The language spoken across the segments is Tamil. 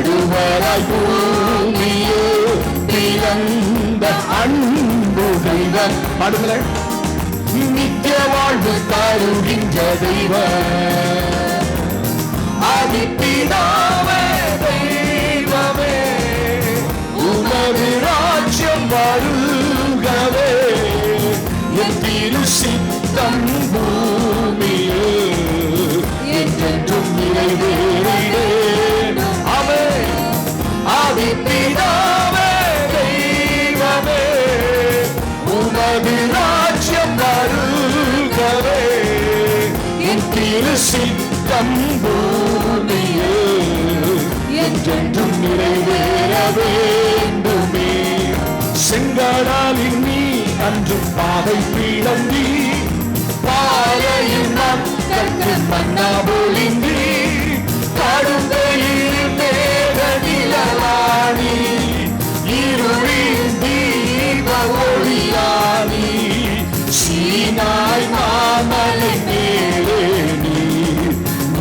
நடுவராய் பூமியே பிறந்த அன்பு தெய்வம். பாடுங்களேன். நித்திய வாழ்வு தருகின்ற தெய்வம், ஆதிபிதாவே தெய்வமே, உமது ராஜ்யம் வருகவே, என் திரு சித்தம் பூமியே என்றென்றும் நிறைவேறிடே. ஆமென். ஆதிபிதாவே தெய்வமே, உமது ராஜ்யம் வருகவே, என் திரு சித்தம் பூமியே என்றென்றும் நிறைவேற வேண்டுமே. செங்கடலில் நீ அன்று பாதை பிளந்தி, பாறையில் மக்களுக்கு மன்னா பொழிந்தி, கடுங்கையில் மேக நிழலானி, இருளின் தீப ஒளியானி, சீனாய் மாமலை மேலே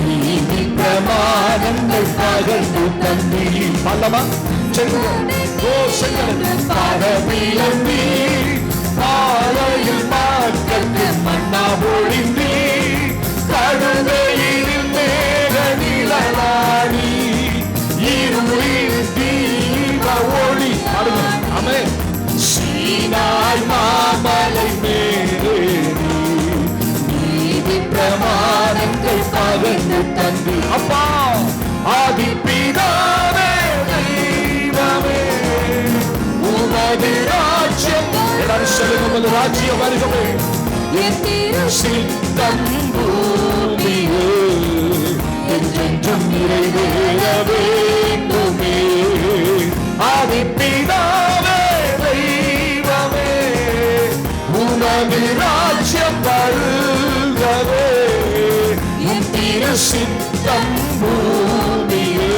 நீதி பிரமாணங்கள் பகர்ந்து தந்தி. பல்லமா பாரபிளந்தி, பாறையில் மக்களுக்கு மன்னா பொழிந்தி, கடுங்கையில் மேக நிழலானி, இருளின் தீப ஒளி. ஆமென். சீனாய் மாமலை மேலே நீதி பிரமாணங்கள் பகர்ந்து தந்து. அப்பா ஆதிபிதாவே தெய்வமே, உமது ராஜ்யம், எல்லாரும் சொல்லுங்க, உமது ராஜ்யம் வருகவே, என் திரு சித்தம் பூமியே என்றென்றும் நிறைவேற வேண்டுமே. ஆதிபிதாவே தெய்வமே, உமது ராஜ்யம் வருகவே, என் திரு சித்தம் பூமியே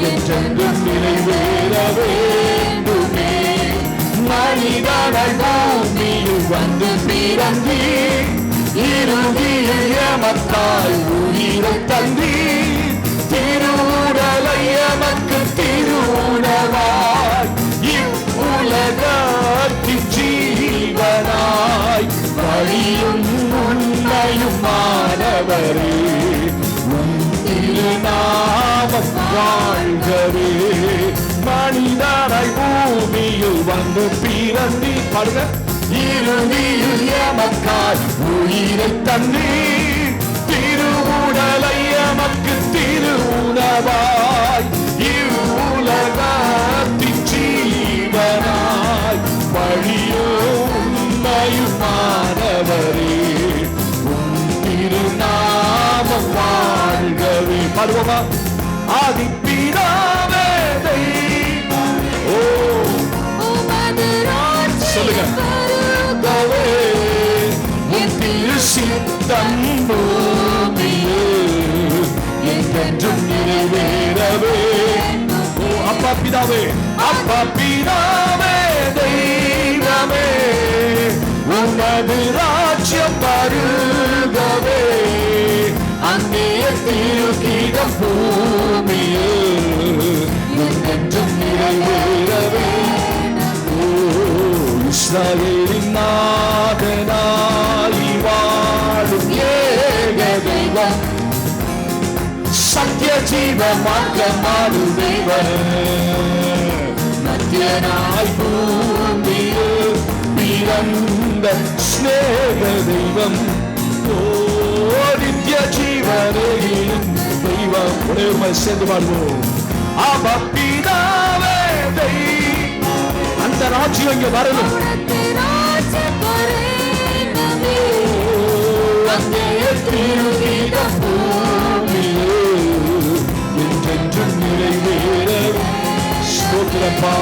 என்றென்றும் நிறைவேற வேண்டுமே. மனிதர்கள் பூமியில் வந்து பிறந்தி, இறுதியில் எமக்காய் உயிரை தந்தி, திருவுடலை எமக்கு திருவுணவாய், இவ்வுலகத்தின் ஜீவனாய், வழியும் உண்மையும் மாணவரே, உன் திருநாமம் வாழ்கவே. மனிதனாய் பூமியில் வந்து பிறந்தி, பாருங்க, இறுதியில் எமக்காய் உயிரை தந்தி, திருவுடலை எமக்கு திருவுணவாய், இவ்வுலகத்தின் ஜீவனாய், வழியும் உண்மையும் மாணவரே, உன் திருநாமம் வாழ்கவே. பாடுவோமா? ஆதிபிதாவே தெய்வமே, ஓ சொல்லுங்க, என் திரு சித்தம் பூமியே என்றென்றும் நிறைவேறவே. ஓ அப்பா பிதாவே, அப்பா பிதாவே தெய்வமே, உமது ராஜ்யம் வருகவே, அங்கே திருக்கிடம் பூமியே என்றென்றும் நிறைவேறவே. இஸ்ரவேலின் நாதனாய் வாழும் ஏக தெய்வம், சத்திய ஜீவ மார்க்கமாடு தெய்வம், மத்தியனாய் பூமியில் பிறந்த ஸ்நேக தெய்வம், நித்திய ஜீவனையின் தெய்வம். உடையமை சேர்ந்து பாடுவோம். ஆபா பிதாவே தெய்வம், அந்த ராஜ்யம் இங்க வரணும். என்றென்றும் நிறைவேற ஸ்தோத்திரப்பா.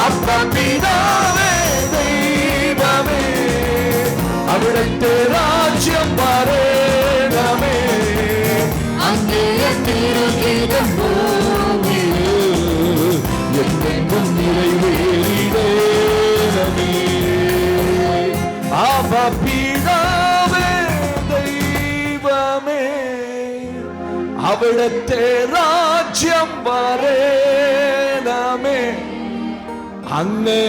அப்பா பிதாவே தெய்வமே, அவிடத்து ராஜ்யம் வரேனமே, அங்கே திருகிடம் பூமியே என்றென்றும் நிறைவேறிடேனமே. அப்பா பிதாவே தெய்வமே, அவிடத்து ராஜ்யம் வரேனமே அன்னே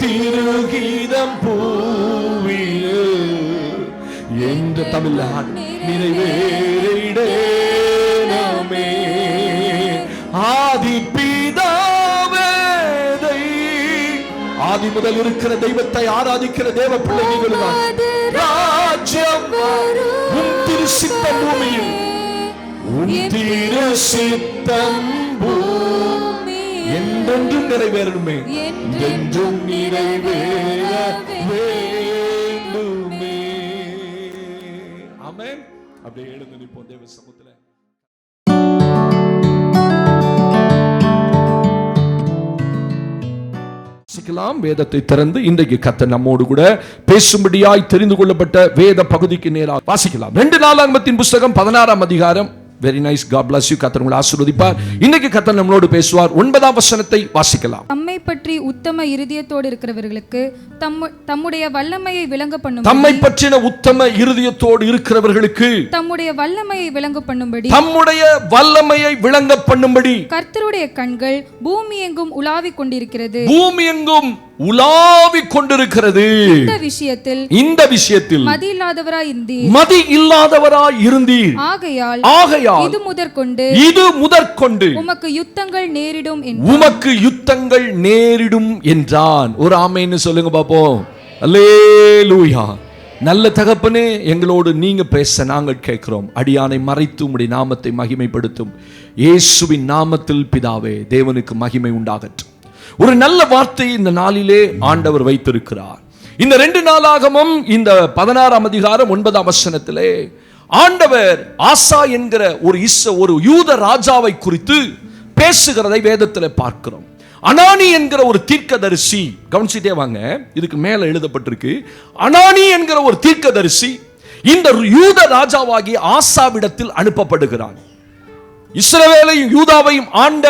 திருகீதம் பூவியில் என்று தமிழ் நிறைவேறிடேனமே ஆதி பிதாவே ஆதி முதல் இருக்கிற தெய்வத்தை ஆராதிக்கிற தேவ பிள்ளைகள் ராஜ்யம் உன் திரு சித்தம் பூமியில் உன் திரு சித்தம் என்றென்றும் நிறைவேறுமே என்றென்றும் நிறைவேற வேண்டுமே. ஆமென். அப்படியே எழுந்து நிற்போம் தேவ சமூகத்தில். வேதத்தை திறந்து இன்றைக்கு கர்த்தர் நம்மோடு கூட பேசும்படியாய் தெரிந்து கொள்ளப்பட்ட வேத பகுதிக்கு நேராக வாசிக்கலாம். 2 நாளாகமத்தின் புத்தகம் 16ஆம் அதிகாரம். Very nice. God bless you. கர்த்தர் உங்களை ஆசீர்வதிப்பார். இன்னைக்கு கர்த்தர் நம்மோடு பேசுவார். 9ஆம் வசனத்தை வாசிக்கலாம். தம்மை பற்றி உத்தம இருதயத்தோடு இருக்கிறவர்களுக்கு தம்முடைய வல்லமையை விளங்க பண்ணும்படி தம்மை பற்றின உத்தம இருதயத்தோடு இருக்கிறவர்களுக்கு தம்முடைய வல்லமையை விளங்க பண்ணும்படி தம்முடைய வல்லமையை விளங்க பண்ணும்படி கர்த்தருடைய கண்கள் பூமி எங்கும் உலாவிக் கொண்டிருக்கிறது. பூமி எங்கும் உலாவிக் கொண்டிருக்கிறது. இந்த விஷயத்தில் மதி இல்லாதவராய் இருந்தீர். ஆகையால் இது முதற்கொண்டு உமக்கு யுத்தங்கள் நேரிடும் என்றான். ஒரு ஆமென்னு சொல்லுங்க பாப்போம். அல்லேலூயா. நல்ல தகப்பனே, எங்களோடு நீங்க பேச நாங்கள் கேட்கிறோம். அடியானை மறைத்து உம்முடைய நாமத்தை மகிமைப்படுத்தும் இயேசுவின் நாமத்தில் பிதாவே. தேவனுக்கு மகிமை உண்டாகட்டும். ஒரு நல்ல வார்த்தை இந்த நாளிலே ஆண்டவர் வைத்திருக்கிறார். இந்த 2 நாளாகமும் இந்த 16ஆம் அதிகாரம் 9ஆம் வசனத்திலே ஆண்டவர் ஆசா என்கிற ஒரு யூத ராஜாவை குறித்து பேசுகிறதை வேதத்தில் பார்க்கிறோம். அனானி என்கிற ஒரு தீர்க்கதரிசி, கவனிச்சிட்டே வாங்க, இதுக்கு மேல எழுதப்பட்டிருக்கு. அனானி என்கிற ஒரு தீர்க்கதரிசி இந்த யூத ராஜாவாகிய ஆசாவிடத்தில் அனுப்பப்படுகிறான். இஸ்ரவேலையும் யூதாவையும் ஆண்ட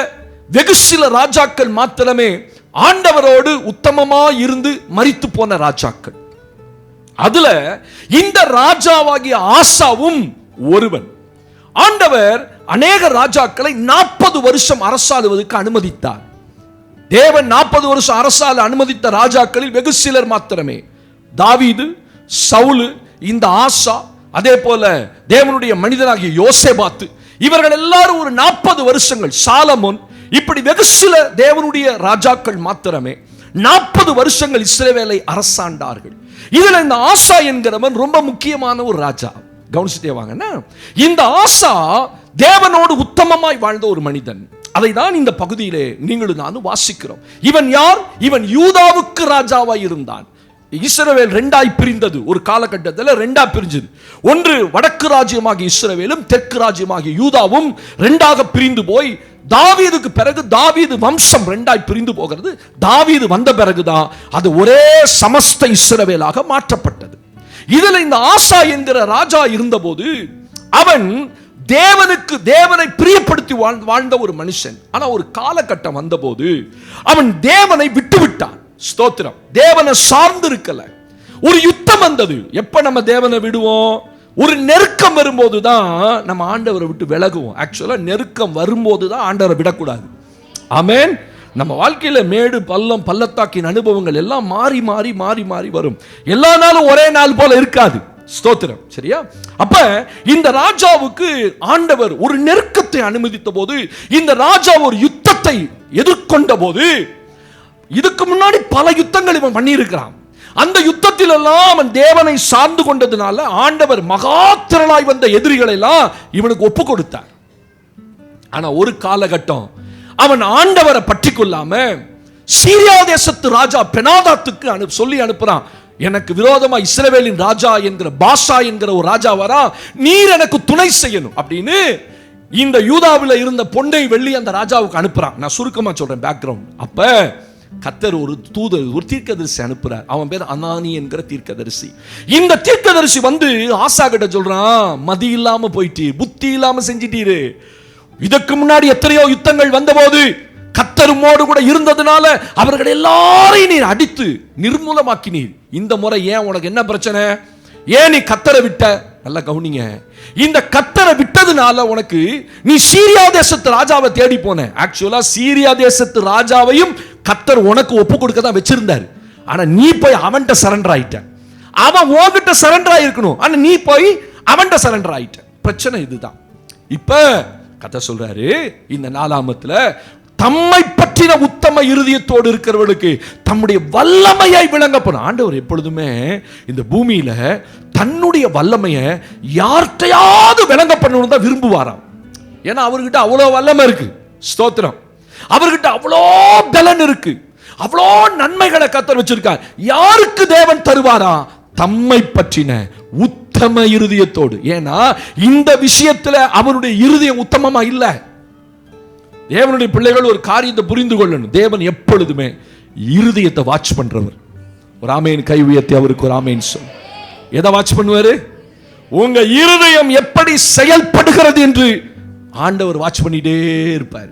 வெகு சில ராஜாக்கள் மாத்திரமே ஆண்டவரோடு உத்தமமாய் இருந்து மரித்து போன ராஜாக்கள். அதுல இந்த ராஜாவாகிய ஆசாவும் ஒருவன். ஆண்டவர் அநேக ராஜாக்களை 40 வருஷம் அரசாளுவதற்கு அனுமதித்தார். தேவன் 40 வருஷம் அரசாள அனுமதித்த ராஜாக்களில் வெகு சிலர் மாத்திரமே. தாவீது, சவுலு, இந்த ஆசா, அதே போல தேவனுடைய மனிதனாகிய யோசேபாத்து, இவர்கள் எல்லாரும் ஒரு 40 வருஷங்கள், சாலமோன், இப்படி வெகு சில தேவனுடைய ராஜாக்கள் மாத்திரமே 40 வருஷங்கள் இஸ்ரவேலை அரசாண்டார்கள். இதுல இந்த ஆசா என்கிறவன் ரொம்ப முக்கியமான ஒரு ராஜா. கவனிச்சுட்டே வாங்கன்னா, இந்த ஆசா தேவனோடு உத்தமமாய் வாழ்ந்த ஒரு மனிதன். அதை தான் இந்த பகுதியிலே நீங்களும் நானும் வாசிக்கிறோம். இவன் யார்? இவன் யூதாவுக்கு ராஜாவாய் இருந்தான். இஸ்ரவேல் 2ஆய் பிரிந்தது. ஒரு காலகட்டத்தில் 2ஆ பிரிஞ்சது. ஒன்று வடக்கு ராஜ்யமாகிய இஸ்ரவேலும் தெற்கு ராஜ்யமாகிய யூதாவும் 2ஆக பிரிந்து போய் தாவீதுக்கு பிறகு தாவீது வம்சம் 2ஆய் பிரிந்து போகிறது. தாவீது வந்த பிறகுதான் அது ஒரே சமஸ்த இஸ்ரவேலாக மாற்றப்பட்டது. இதுல இந்த ஆசா என்கிற ராஜா இருந்தபோது அவன் தேவனை பிரியப்படுத்தி வாழ்ந்த ஒரு மனுஷன். ஆனா ஒரு காலகட்டம் வந்தபோது அவன் தேவனை விட்டுவிட்டான். ஸ்தோத்திரம். தேவனை சார்ந்து இருக்கல. ஒரு யுத்தம் வந்தது. எப்ப நம்ம தேவனை விடுவோம்? ஒரு நெருக்கம் வரும்போது தான் நம்ம ஆண்டவரை விட்டு விலகுவோம். ஆக்சுவலா நெருக்கம் வரும்போது தான் ஆண்டவரை விடக்கூடாது. ஆமென். நம்ம வாழ்க்கையில மேடு பள்ளம் பள்ளத்தாக்கின் அனுபவங்கள் எல்லாம் மாறி மாறி மாறி மாறி வரும். எல்லா நாளும் ஒரே நாள் போல இருக்காது. ஸ்தோத்திரம். சரியா? அப்ப இந்த ராஜாவுக்கு ஆண்டவர் ஒரு நெருக்கத்தை அனுமதித்த போது, இந்த ராஜா ஒரு யுத்தத்தை எதிர்கொண்ட போது, இதுக்கு முன்னாடி பல யுத்தங்கள் இவன் பண்ணி இருக்கிறான். அந்த யுத்தத்தில் எல்லாம் அவன் தேவனை சார்ந்து கொண்டதுனால ஆண்டவர் மகா திரளாய் வந்த எதிரிகளை எல்லாம் இவனுக்கு ஒப்பு கொடுத்தார். ஆனா ஒரு காலகட்டம் அவன் ஆண்டவரை பற்றி கொள்ளாம சீரியா தேசத்து ராஜா பெனாதாத்துக்கு சொல்லி அனுப்புறான், எனக்கு விரோதமா இஸ்ரவேலின் ராஜா என்கிற பாஷா என்கிற ஒரு ராஜா வரா, நீர் எனக்கு துணை செய்யணும் அப்படின்னு இந்த யூதாவில் இருந்த பொன்னை வெள்ளி அந்த ராஜாவுக்கு அனுப்புறான். நான் சுருக்கமா சொல்றேன் பேக்ரவுண்ட். அப்ப கர்த்தர் ஒரு தூதர், ஒரு தீர்க்கதரிசி அனுப்புறார். அவன் பேர் அனானி என்கிற தீர்க்கதரிசி. இந்த தீர்க்கதரிசி வந்து ஆசா கிட்ட சொல்றான், மதி இல்லாம போயிட்டு புத்தி இல்லாம செஞ்சிட்டீரு. இதற்கு முன்னாடி எத்தனையோ யுத்தங்கள் வந்தபோது கர்த்தருமோடு கூட இருந்ததுனால அவர்கள் எல்லாரையும் நீர் அடித்து நிர்மூலமாக்கினீர். இந்த முறை ஏன் உனக்கு என்ன பிரச்சனை? ஏன் நீ கர்த்தரை விட்ட? நல்லா கவனிங்க. இந்த கர்த்தரை விட்டதுனால உனக்கு நீ சீரியா தேசத்து ராஜாவை தேடி போன. ஆக்சுவலா சீரியா தேசத்து ராஜாவையும் கர்த்தர் உனக்கு ஒப்பு கொடுக்க தான் வச்சிருந்தாரு. ஆனா நீ போய் அவன்கிட்ட சரண்டர் ஆயிட்ட. அவன் உன்கிட்ட சரண்டர் ஆயிருக்கணும், ஆனா நீ போய் அவன்கிட்ட சரண்டர் ஆயிட்ட. பிரச்சனை இதுதான். இப்ப கர்த்தர் சொல்றாரு இந்த 4ஆமத்துல, தம்மை பற்றின உத்தம இருதயத்தோடு இருக்கிறவர்களுக்கு தம்முடைய வல்லமையை விளங்க பண்ண. ஆண்டவர் எப்பொழுதுமே இந்த பூமியில தன்னுடைய வல்லமையை யார்கிட்டையாவது விளங்க பண்ணணும் தான் விரும்புவாராம். ஏன்னா அவர்கிட்ட அவ்வளோ வல்லமை இருக்கு. ஸ்தோத்திரம். அவர்கிட்ட அவ்வளோ பலன் இருக்கு, அவ்வளோ நன்மைகளை கர்த்தர் வச்சிருக்கார். யாருக்கு தேவன் தருவாரா? தம்மை பற்றின உத்தம இருதயத்தோடு. ஏன்னா இந்த விஷயத்துல அவருடைய இருதயம் உத்தமமா இல்ல. தேவனுடைய பிள்ளைகள் ஒரு காரியத்தை புரிந்து கொள்ளணும். தேவன் எப்பொழுதுமே இருதயத்தை வாட்ச் பண்றவர். ஒரு ஆமேன் கை உயர்த்தி அவருக்கு ஒரு ஆமேன் சொல். எதை வாட்ச் பண்ணுவாரு? உங்க இருதயம் எப்படி செயல்படுகிறது என்று ஆண்டவர் வாட்ச் பண்ணிட்டே இருப்பார்.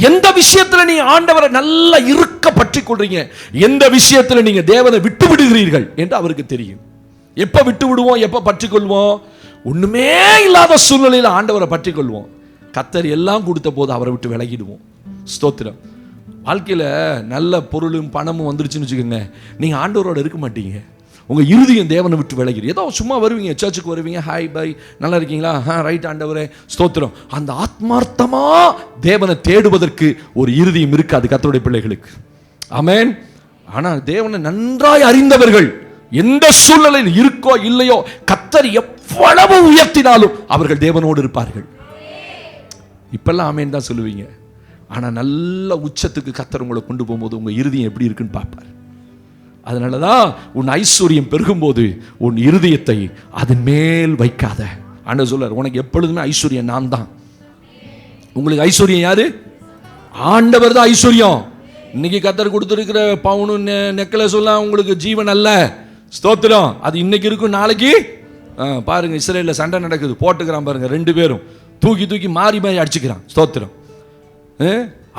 எந்த விஷயத்துல நீ ஆண்டவரை நல்லா இருக்க பற்றி கொள்றீங்க, எந்த விஷயத்துல நீங்க தேவனை விட்டு விடுகிறீர்கள் என்று அவருக்கு தெரியும். எப்ப விட்டு விடுவோம், எப்ப பற்றி கொள்வோம்? ஒண்ணுமே இல்லாத சூழ்நிலையில் ஆண்டவரை பற்றி கொள்வோம். கர்த்தர் எல்லாம் கொடுத்த போது அவரை விட்டு விலகிடுவோம். ஸ்தோத்திரம். வாழ்க்கையில நல்ல பொருளும் பணமும் வந்துருச்சுன்னு வச்சுக்கோங்க, நீங்க ஆண்டவரோட இருக்க மாட்டீங்க. உங்க இருதயம் தேவனை விட்டு விலகிடும். ஏதோ சும்மா வருவீங்க, சர்ச்சுக்கு வருவீங்க, ஹாய் பை, நல்லா இருக்கீங்களா, ரைட் ஆண்டவரே ஸ்தோத்திரம். அந்த ஆத்மார்த்தமா தேவனை தேடுவதற்கு ஒரு இருதயம் இருக்காது கர்த்தருடைய பிள்ளைகளுக்கு. ஆமென். ஆனா தேவனை நன்றாய் அறிந்தவர்கள் எந்த சூழ்நிலையில் இருக்கோ இல்லையோ, கர்த்தர் எவ்வளவு உயர்த்தினாலும் அவர்கள் தேவனோடு இருப்பார்கள். இப்பெல்லாம் ஆமேன் தான் சொல்லுவீங்க. ஆனா நல்ல உச்சத்துக்கு கர்த்தர் உங்களை கொண்டு போகும்போது உங்க இருதயம் எப்படி இருக்குன்னு பார்ப்பார். அதனாலதான் உன் ஐஸ்வர்யம் பெருகும்போது உன் இருதயத்தை அதன் மேல் வைக்காத. ஆண்டவர் சொல்றார், உனக்கு எப்பொழுதுமே ஐஸ்வர்யம் நான் தான். உங்களுக்கு ஐஸ்வர்யம் யாரு? ஆண்டவர் தான் ஐஸ்வர்யம். இன்னைக்கு கர்த்தர் கொடுத்திருக்கிற பவுனு நெக்லஸ் எல்லாம் உங்களுக்கு ஜீவன் அல்ல. ஸ்தோத்திரம். அது இன்னைக்கு இருக்கும், நாளைக்கு பாருங்க இஸ்ரேல்ல சண்டை நடக்குது, போட்டுக்கிறான் பாருங்க, 2 பேரும் தூக்கி தூக்கி மாறி மாறி அடிச்சுக்கிறான். ஸ்தோத்திரம்.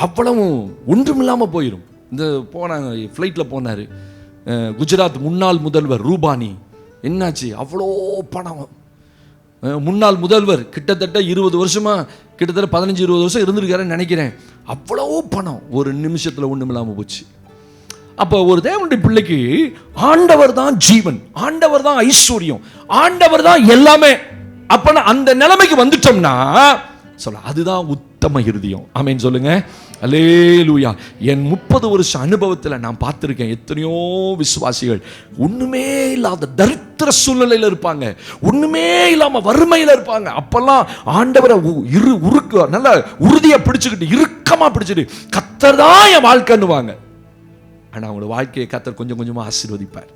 அவ்வளவும் ஒன்றுமில்லாம போயிடும். இந்த போனாங்க, ஃப்ளைட்டில் போனார் குஜராத் முன்னாள் முதல்வர் ரூபானி. என்னாச்சு? அவ்வளோ பணம். முன்னாள் முதல்வர் கிட்டத்தட்ட 20 வருஷமா, கிட்டத்தட்ட 15-20 வருஷம் இருந்திருக்காருன்னு நினைக்கிறேன். அவ்வளோ பணம் ஒரு நிமிஷத்தில் ஒன்றுமில்லாமல் போச்சு. அப்போ ஒரு தேவனுடைய பிள்ளைக்கு ஆண்டவர் தான் ஜீவன், ஆண்டவர் தான் ஐஸ்வர்யம், ஆண்டவர் தான் எல்லாமே. அப்ப அந்த நிலைமைக்கு வந்துட்டோம்னா சொல்ல அதுதான் உத்தம இருதயம். ஆமென் சொல்லுங்க. அல்லேலூயா. என் 30 வருஷ அனுபவத்தில் நான் பார்த்திருக்கேன் எத்தனையோ விசுவாசிகள் ஒண்ணுமே இல்லாத தரித்திர சூழ்நிலையில் இருப்பாங்க, ஒண்ணுமே இல்லாம வறுமையில் இருப்பாங்க. அப்பெல்லாம் ஆண்டவரை நல்ல உறுதியா பிடிச்சுக்கிட்டு, இறுக்கமா பிடிச்சிட்டு, கர்த்தர் தான் என் வாழ்க்கைன்னுவாங்க. ஆனா அவங்களோட வாழ்க்கையை கர்த்தர் கொஞ்சம் கொஞ்சமா ஆசீர்வதிப்பார்.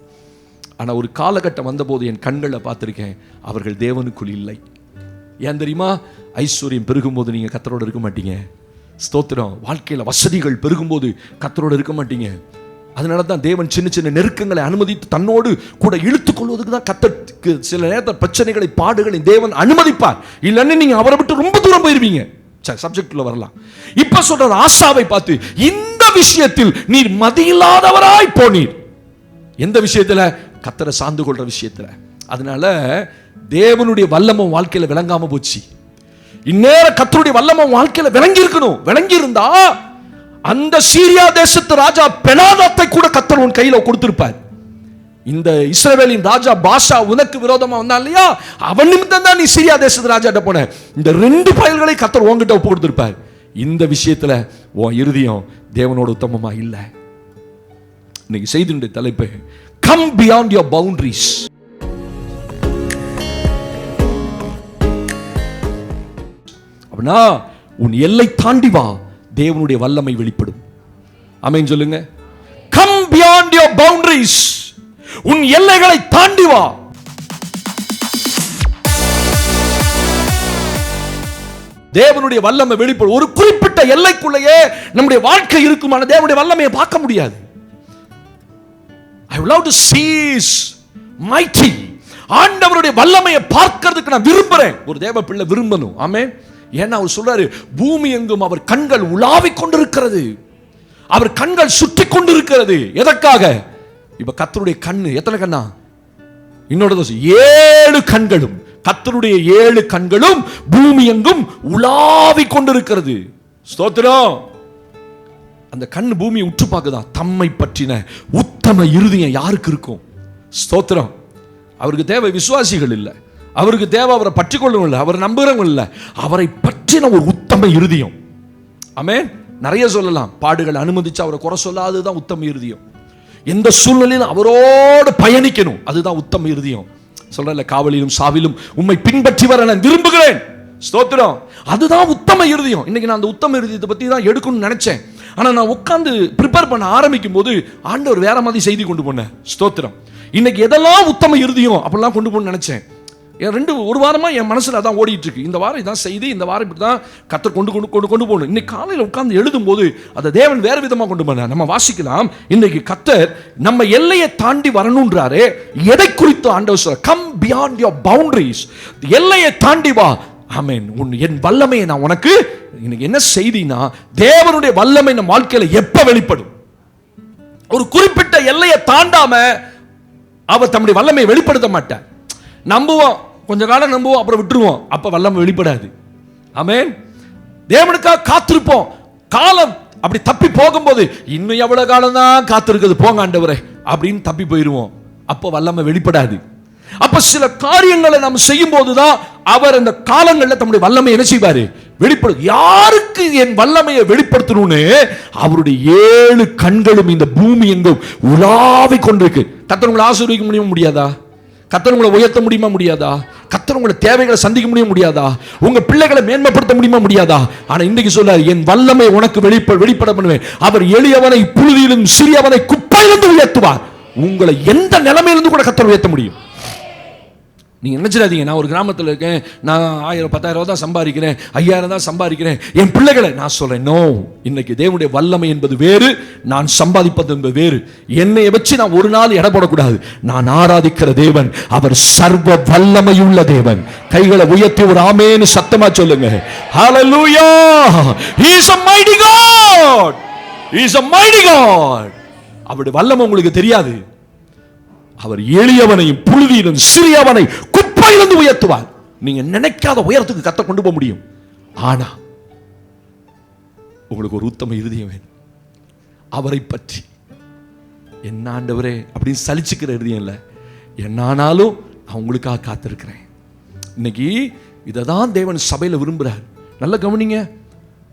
ஆனா ஒரு காலகட்டம் வந்தபோது என் கண்களை பார்த்திருக்கேன், அவர்கள் தேவனுக்குள் இல்லை. ஏன் தெரியுமா? ஐஸ்வர்யம் பெருகும்போது நீங்க கர்த்தரோடு இருக்க மாட்டீங்க. ஸ்தோத்திரம். வாழ்க்கையில வசதிகள் பெருகும்போது கர்த்தரோடு இருக்க மாட்டீங்க. அதனால தான் தேவன் சின்ன சின்ன நெருக்கங்களை அனுமதித்து தன்னோடு கூட இழுத்துக் கொள்வதற்கு தான் கர்த்தருக்கு சில நேரத்தில் பிரச்சனைகளை, பாடுகளை தேவன் அனுமதிப்பார். இல்லைன்னு நீங்க அவரை விட்டு ரொம்ப தூரம் போயிருவீங்க. சப்ஜெக்ட்ல வரலாம். இப்ப சொல்ற ஆசாவை பார்த்து, இந்த விஷயத்தில் நீர் மதியில்லாதவராய் போனீர். எந்த விஷயத்துல? கர்த்தரை சார்ந்து கொள்ற விஷயத்துல. அதனால தேவனுடைய வல்லமை வாழ்க்கையில விளங்காம போச்சு. இந்நேர கர்த்தருடைய வல்லமை வாழ்க்கையில விளங்கி இருக்கணும். விளங்கி இருந்தா அந்த சீரியா தேசத்து ராஜா பெனாதாத்தை கூட கர்த்தர் உன் கையில கொடுத்திருப்பார். இந்த இஸ்ரவேலின் ராஜா பாஷா உனக்கு விரோதமா வந்தான் இல்லையா, அவன் நிமித்தம் தான் நீ சீரியா தேசத்து ராஜாட்ட போன. இந்த 2 பயல்களை கர்த்தர் உன்கிட்ட ஒப்பு கொடுத்திருப்பார். இந்த விஷயத்துல உன் இருதயம் தேவனோட உத்தமமா இல்ல. இன்னைக்கு செய்தியுடைய தலைப்பு, கம் பியாண்ட் யுவர் பவுண்டரிஸ். அப்படின்னா உன் எல்லை தாண்டி வா, தேவனுடைய வல்லமை வெளிப்படும். ஆமென் சொல்லுங்க. Come beyond your boundaries. உன் எல்லைகளை தாண்டி வா. தேவனுடைய வல்லமை வெளிப்படும். ஒரு குறிப்பிட்ட எல்லைக்குள்ளேயே நம்முடைய வாழ்க்கை இருக்குமான தேவனுடைய வல்லமையை பார்க்க முடியாது. I would love to see His mighty. ஆண்டவருடைய வல்லமையை பார்க்கிறதுக்கு நான் விரும்புறேன். ஒரு தேவ பிள்ளை விரும்பணும். ஆமென். ஏன்னா அவர் சொல்றாரு, பூமி எங்கும் அவர் கண்கள் உலாவிக் கொண்டிருக்கிறது, அவர் கண்கள் சுற்றி கொண்டிருக்கிறது. எதற்காக? இப்ப கர்த்தருடைய கண்ணு எத்தனை கண்ணா? இன்னொரு 7 கண்களும், கர்த்தருடைய 7 கண்களும் பூமி எங்கும் உலாவிக் கொண்டிருக்கிறது. ஸ்தோத்திரம். அந்த கண் பூமியை உற்று பார்க்குதா. தம்மை பற்றின உத்தம இருதயம் யாருக்கு இருக்கும்? ஸ்தோத்திரம். அவருக்கு தேவை விசுவாசிகள் இல்லை, அவருக்கு தேவை அவரை பற்றி கொள்ளவும் இல்லை, அவர் நம்புறவங்க இல்லை, அவரை பற்றின ஒரு உத்தம இருதயம். ஆமென். நிறைய சொல்லலாம். பாடுகள் அனுமதிச்சு அவரை குறை சொல்லாததுதான் உத்தம இருதயம். எந்த சூழ்நிலையிலும் அவரோடு பயணிக்கணும், அதுதான் உத்தம இருதயம். சொல்றல, காவலிலும் சாவிலும் உம்மை பின்பற்றி வர நான் விரும்புகிறேன். ஸ்தோத்திரம். அதுதான் உத்தம இருதயம். இன்னைக்கு நான் அந்த உத்தம இருதயத்தை பத்தி தான் எடுக்கணும்னு நினைச்சேன். ஆனா நான் உட்கார்ந்து ப்ரிப்பேர் பண்ண ஆரம்பிக்கும் போது ஆண்டவர் வேற மாதிரி செய்தி கொண்டு போனேன். ஸ்தோத்திரம். இன்னைக்கு எதெல்லாம் உத்தம இருதயம் அப்படிலாம் கொண்டு போகணும்னு நினைச்சேன். ஒரு வாரமா என் மனசுல அதான் ஓடிட்டு இருக்கு. இந்த வாரம் இதான் செய்தி, இந்த வாரம் இப்படி தான் கர்த்தர் கொண்டு போகணும். இன்னைக்கு காலையில் உட்கார்ந்து எழுதும் போது அதை தேவன் வேற விதமா கொண்டு போனார். நம்ம வாசிக்கலாம். இன்னைக்கு கர்த்தர் நம்ம எல்லையை தாண்டி வரணும்ன்றாரு. எதை குறித்து ஆண்டவர் சொல்றார்? Come beyond your boundaries. எல்லையை தாண்டி வா. ஆமென். என் வல்லமையை நான் உனக்கு. இன்னைக்கு என்ன செய்தினா, தேவனுடைய வல்லமை நம்ம வாழ்க்கையில எப்ப வெளிப்படும்? ஒரு குறிப்பிட்ட எல்லையை தாண்டாம அவர் தம்முடைய வல்லமையை வெளிப்படுத்த மாட்டார். நம்புவோம், கொஞ்ச காலம் நம்புவோம், அப்புறம் விட்டுருவோம். அப்ப வல்லமை வெளிப்படாது. ஆமென். தேவனுக்காக காத்திருப்போம். காலம் அப்படி தப்பி போகும்போது இன்னும் எவ்வளவு காலம் தான் காத்திருக்குது, போங்க ஆண்டவரே அப்படின்னு தப்பி போயிருவோம். அப்ப வல்லமை வெளிப்படாது. அப்ப சில காரியங்களை நாம் செய்யும் போதுதான் அவர் அந்த காலங்களில் தம்முடைய வல்லமை என்ன செய்வாரு? வெளிப்படும். யாருக்கு என் வல்லமையை வெளிப்படுத்தணும்னு அவருடைய 7 கண்களும் இந்த பூமி எங்கும் உலாவிக் கொண்டிருக்கு. கர்த்தர் உங்களை ஆசீர்வதிக்க முடியாதா? கர்த்தர் உங்களை உயர்த்த முடியாதா? கர்த்தர் உங்களை தேவைகளை சந்திக்க முடியாதா? உங்க பிள்ளைகளை மேன்மைப்படுத்த முடியாதா? ஆனா இன்னைக்கு சொல்றாரு, என் வல்லமை உனக்கு வெளிப்பட பண்ணுவேன். அவர் எளியவனை புழுதியிலும் சிறியவனை குப்பையிலிருந்து உயர்த்துவார். உங்களை எந்த நிலைமையிலிருந்து கூட கர்த்தர் உயர்த்த முடியும். நீங்க நினைச்சிடாதீங்க, நான் ஒரு கிராமத்தில் இருக்கேன், நான் 1000 10,000 தான் சம்பாதிக்கிறேன், 5000 தான் சம்பாதிக்கிறேன், என் பிள்ளைகளை நான் சொல்றேன். நோ. இன்னைக்கு தேவனுடைய வல்லமை என்பது வேறு, நான் சம்பாதிப்பது என்பது வேறு. என்னை வச்சு நான் ஒரு நாள் எடை போடக்கூடாது. நான் ஆராதிக்கிற தேவன் அவர் சர்வ வல்லமையுள்ள தேவன். கைகளை உயர்த்தி ஒரு ஆமென்னு சத்தமா சொல்லுங்க. ஹalleluya. He is a mighty God. He is a mighty God. அவருடைய வல்லமை உங்களுக்கு தெரியாது. அவர் எளியவனையும் புழுதியிலும் சிறியவனை குப்பையிலிருந்து உயர்த்துவார். நீங்க நினைக்காத உயரத்துக்கு கர்த்தர் கொண்டு போக முடியும். ஆனா உங்களுக்கு ஒரு உத்தம இருதயம் வேணும். அவரை பற்றி என்ன ஆண்டவரே அப்படின்னு சலிச்சுக்கிற இருதயம் இல்லை. என்னானாலும் நான் உங்களுக்காக காத்திருக்கிறேன். இன்னைக்கு இதை தான் தேவன் சபையில் விரும்புகிறார். நல்ல கவனிங்க.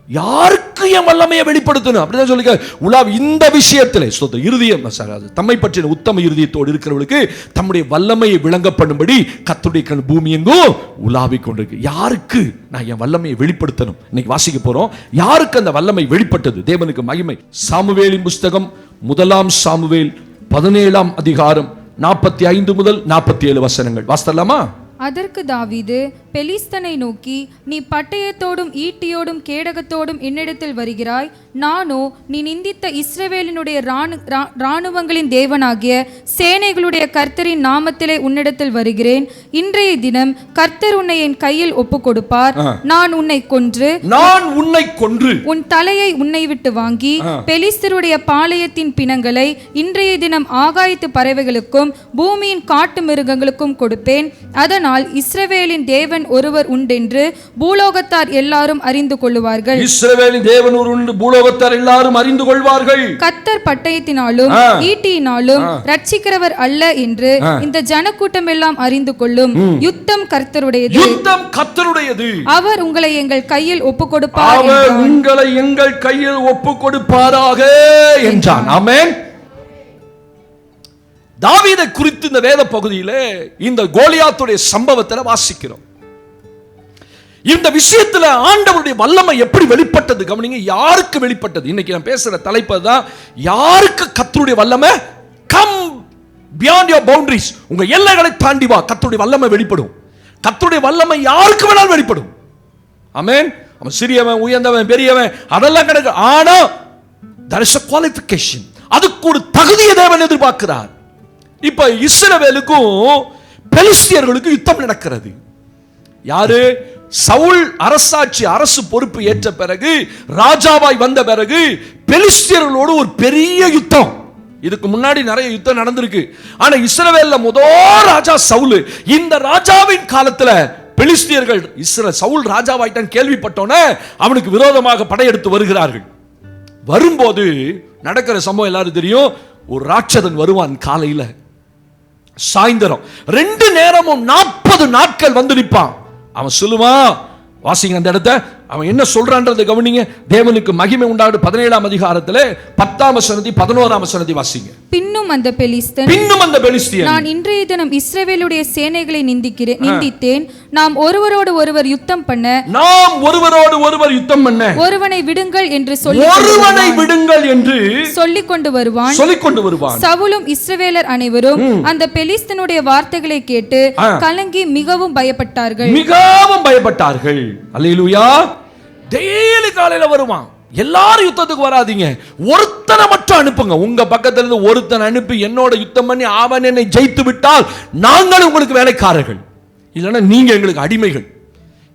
யாருக்கு என் வல்லமையை வெளிப்படுத்தணும் அப்படிதான் சொல்லிக்க உலாவ். இந்த விஷயத்தில் இருதயம் தம்மை பற்றின உத்தம இருதயத்தோடு இருக்கிறவர்களுக்கு தம்முடைய வல்லமையை விளங்க பண்ணும்படி கர்த்தருடைய கண் பூமி எங்கும் உலாவிக் கொண்டிருக்கு. யாருக்கு நான் என் வல்லமையை வெளிப்படுத்தணும்? இன்னைக்கு வாசிக்க போறோம். யாருக்கு அந்த வல்லமை வெளிப்பட்டது? தேவனுக்கு மகிமை. சாமுவேலின் புஸ்தகம் 1 சாமுவேல் 17 அதிகாரம் 45 முதல் 47 வசனங்கள் வாசிக்கலாமா? அதற்கு தாவீது பெலிஸ்தனை நோக்கி, நீ பட்டயத்தோடும் ஈட்டியோடும் கேடகத்தோடும் என்னிடத்தில் வருகிறாய், நானோ நீ நிந்தித்த இஸ்ரவேலினுடைய இராணுவங்களின் தேவனாகிய சேனைகளுடைய கர்த்தரின் நாமத்திலே உன்னிடத்தில் வருகிறேன். இன்றைய தினம் கர்த்தர் உன்னை என் கையில் ஒப்புக் கொடுப்பார். நான் உன்னை கொன்று உன் தலையை உன்னை விட்டு வாங்கி பெலிஸ்தருடைய பாளையத்தின் பிணங்களை இன்றைய தினம் ஆகாயத்து பறவைகளுக்கும் பூமியின் காட்டு மிருகங்களுக்கும் கொடுப்பேன். அதனால் இஸ்ரவேலின் தேவன் ஒருவர் உண்டென்று பூலோகத்தார் எல்லாரும் அறிந்து கொள்வார்கள். இஸ்ரவேலின் தேவன் ஒருவர் உண்டு, பூலோகத்தார் எல்லாரும் அறிந்து கொள்வார்கள். கர்த்தர் பட்டயத்தினாலும் ஈட்டியினாலும் ரட்சிக்கிறவர் அல்ல என்று இந்த ஜனக்கூட்டம் எல்லாம் அறிந்து கொள்ளும். யுத்தம் கர்த்தருடையது. அவர் உங்களை எங்கள் கையில் ஒப்புக் கொடுப்பாராக என்றான். ஆமென். தாவீதை குறித்து இந்த வேத பகுதியிலே இந்த கோலியாத்துடைய சம்பவத்தில் வாசிக்கிறோம். இந்த விஷயத்துல ஆண்டவருடைய வல்லமை எப்படி வெளிப்பட்டது கவனிங்க. யாருக்கு வெளிப்பட்டது? இன்னைக்கு நான் பேசுற தலைப்பு தான், யாருக்கு கர்த்தருடைய வல்லமை. Come beyond your boundaries. உங்க எல்லைகளை தாண்டி வா, கர்த்தருடைய வல்லமை வெளிப்படும். கர்த்தருடைய வல்லமை யாருக்கு வேணாலும் வெளிப்படும். ஆமென். அவன் சிறியவன், உயர்ந்தவன், பெரியவன் அதெல்லாம் கிடையாது. ஆனா there is a qualification. அதுக்கு ஒரு தகுதியை தேவன் எதிர்பார்க்கிறார். இப்ப இஸ்ரவேலுக்கும் பெலிஸ்தியர்களுக்கும் யுத்தம் நடக்கிறது. யாரு? சவுல் அரசு பொறுப்பு ஏற்ற பிறகு, ராஜாவாய் வந்த பிறகு பெலிஸ்தியர்களோடு ஒரு பெரிய யுத்தம். இதுக்கு முன்னாடி நிறைய யுத்தம் நடந்திருக்கு. ஆனா இஸ்ரவேல்ல முதல் ராஜா சவுல். இந்த ராஜாவின் காலத்துல பெலிஸ்தியர்கள் சவுல் ராஜாவாயிட்டான் கேள்விப்பட்டோன்னே அவனுக்கு விரோதமாக படையெடுத்து வருகிறார்கள். வரும்போது நடக்கிற சம்பவம் எல்லாரும் தெரியும். ஒரு ராட்சதன் வருவான் காலையில சாயந்தரம் 2 நேரமும் 40 நாட்கள் வந்து நிற்பான். அவன் சொல்லுவான், வாசிங்க அந்த இடத்த, அவன் என்ன சொல்றான்றதை கவனிங்க. தேவனுக்கு மகிமை உண்டாடு 17ஆம் அதிகாரத்திலே 10ஆம் வசனத்தை 11ஆம் வசனத்தை வாசிங்க. பின்னும் அந்த பெலிஸ்தியன் நான் இன்றைய தினம் இஸ்ரவேலுடைய சேனைகளை நிந்தித்தேன். நாம் ஒருவரோடு ஒருவர் யுத்தம் பண்ண ஒருவனை விடுங்கள் என்று சொல்லிக் கொண்டு வருவான். சவுலும் இஸ்ரவேலர் அனைவரும் அந்த பெலிஸ்தனுடைய வார்த்தைகளை கேட்டு கலங்கி மிகவும் பயப்பட்டார்கள். அல்லேலூயா. டெய்லி காலையில வருவான். எல்லாரும் யுத்தத்துக்கு வராதீங்க, ஒருத்தனை மட்டும் அனுப்புங்க. உங்க பக்கத்துல இருந்து ஒருத்தனை அனுப்பி என்னோட யுத்தம் பண்ணி அவன் என்னை ஜெயித்து விட்டால் நாங்கள் உங்களுக்கு வேலைக்காரர்கள், இல்லைன்னா நீங்க எங்களுக்கு அடிமைகள்.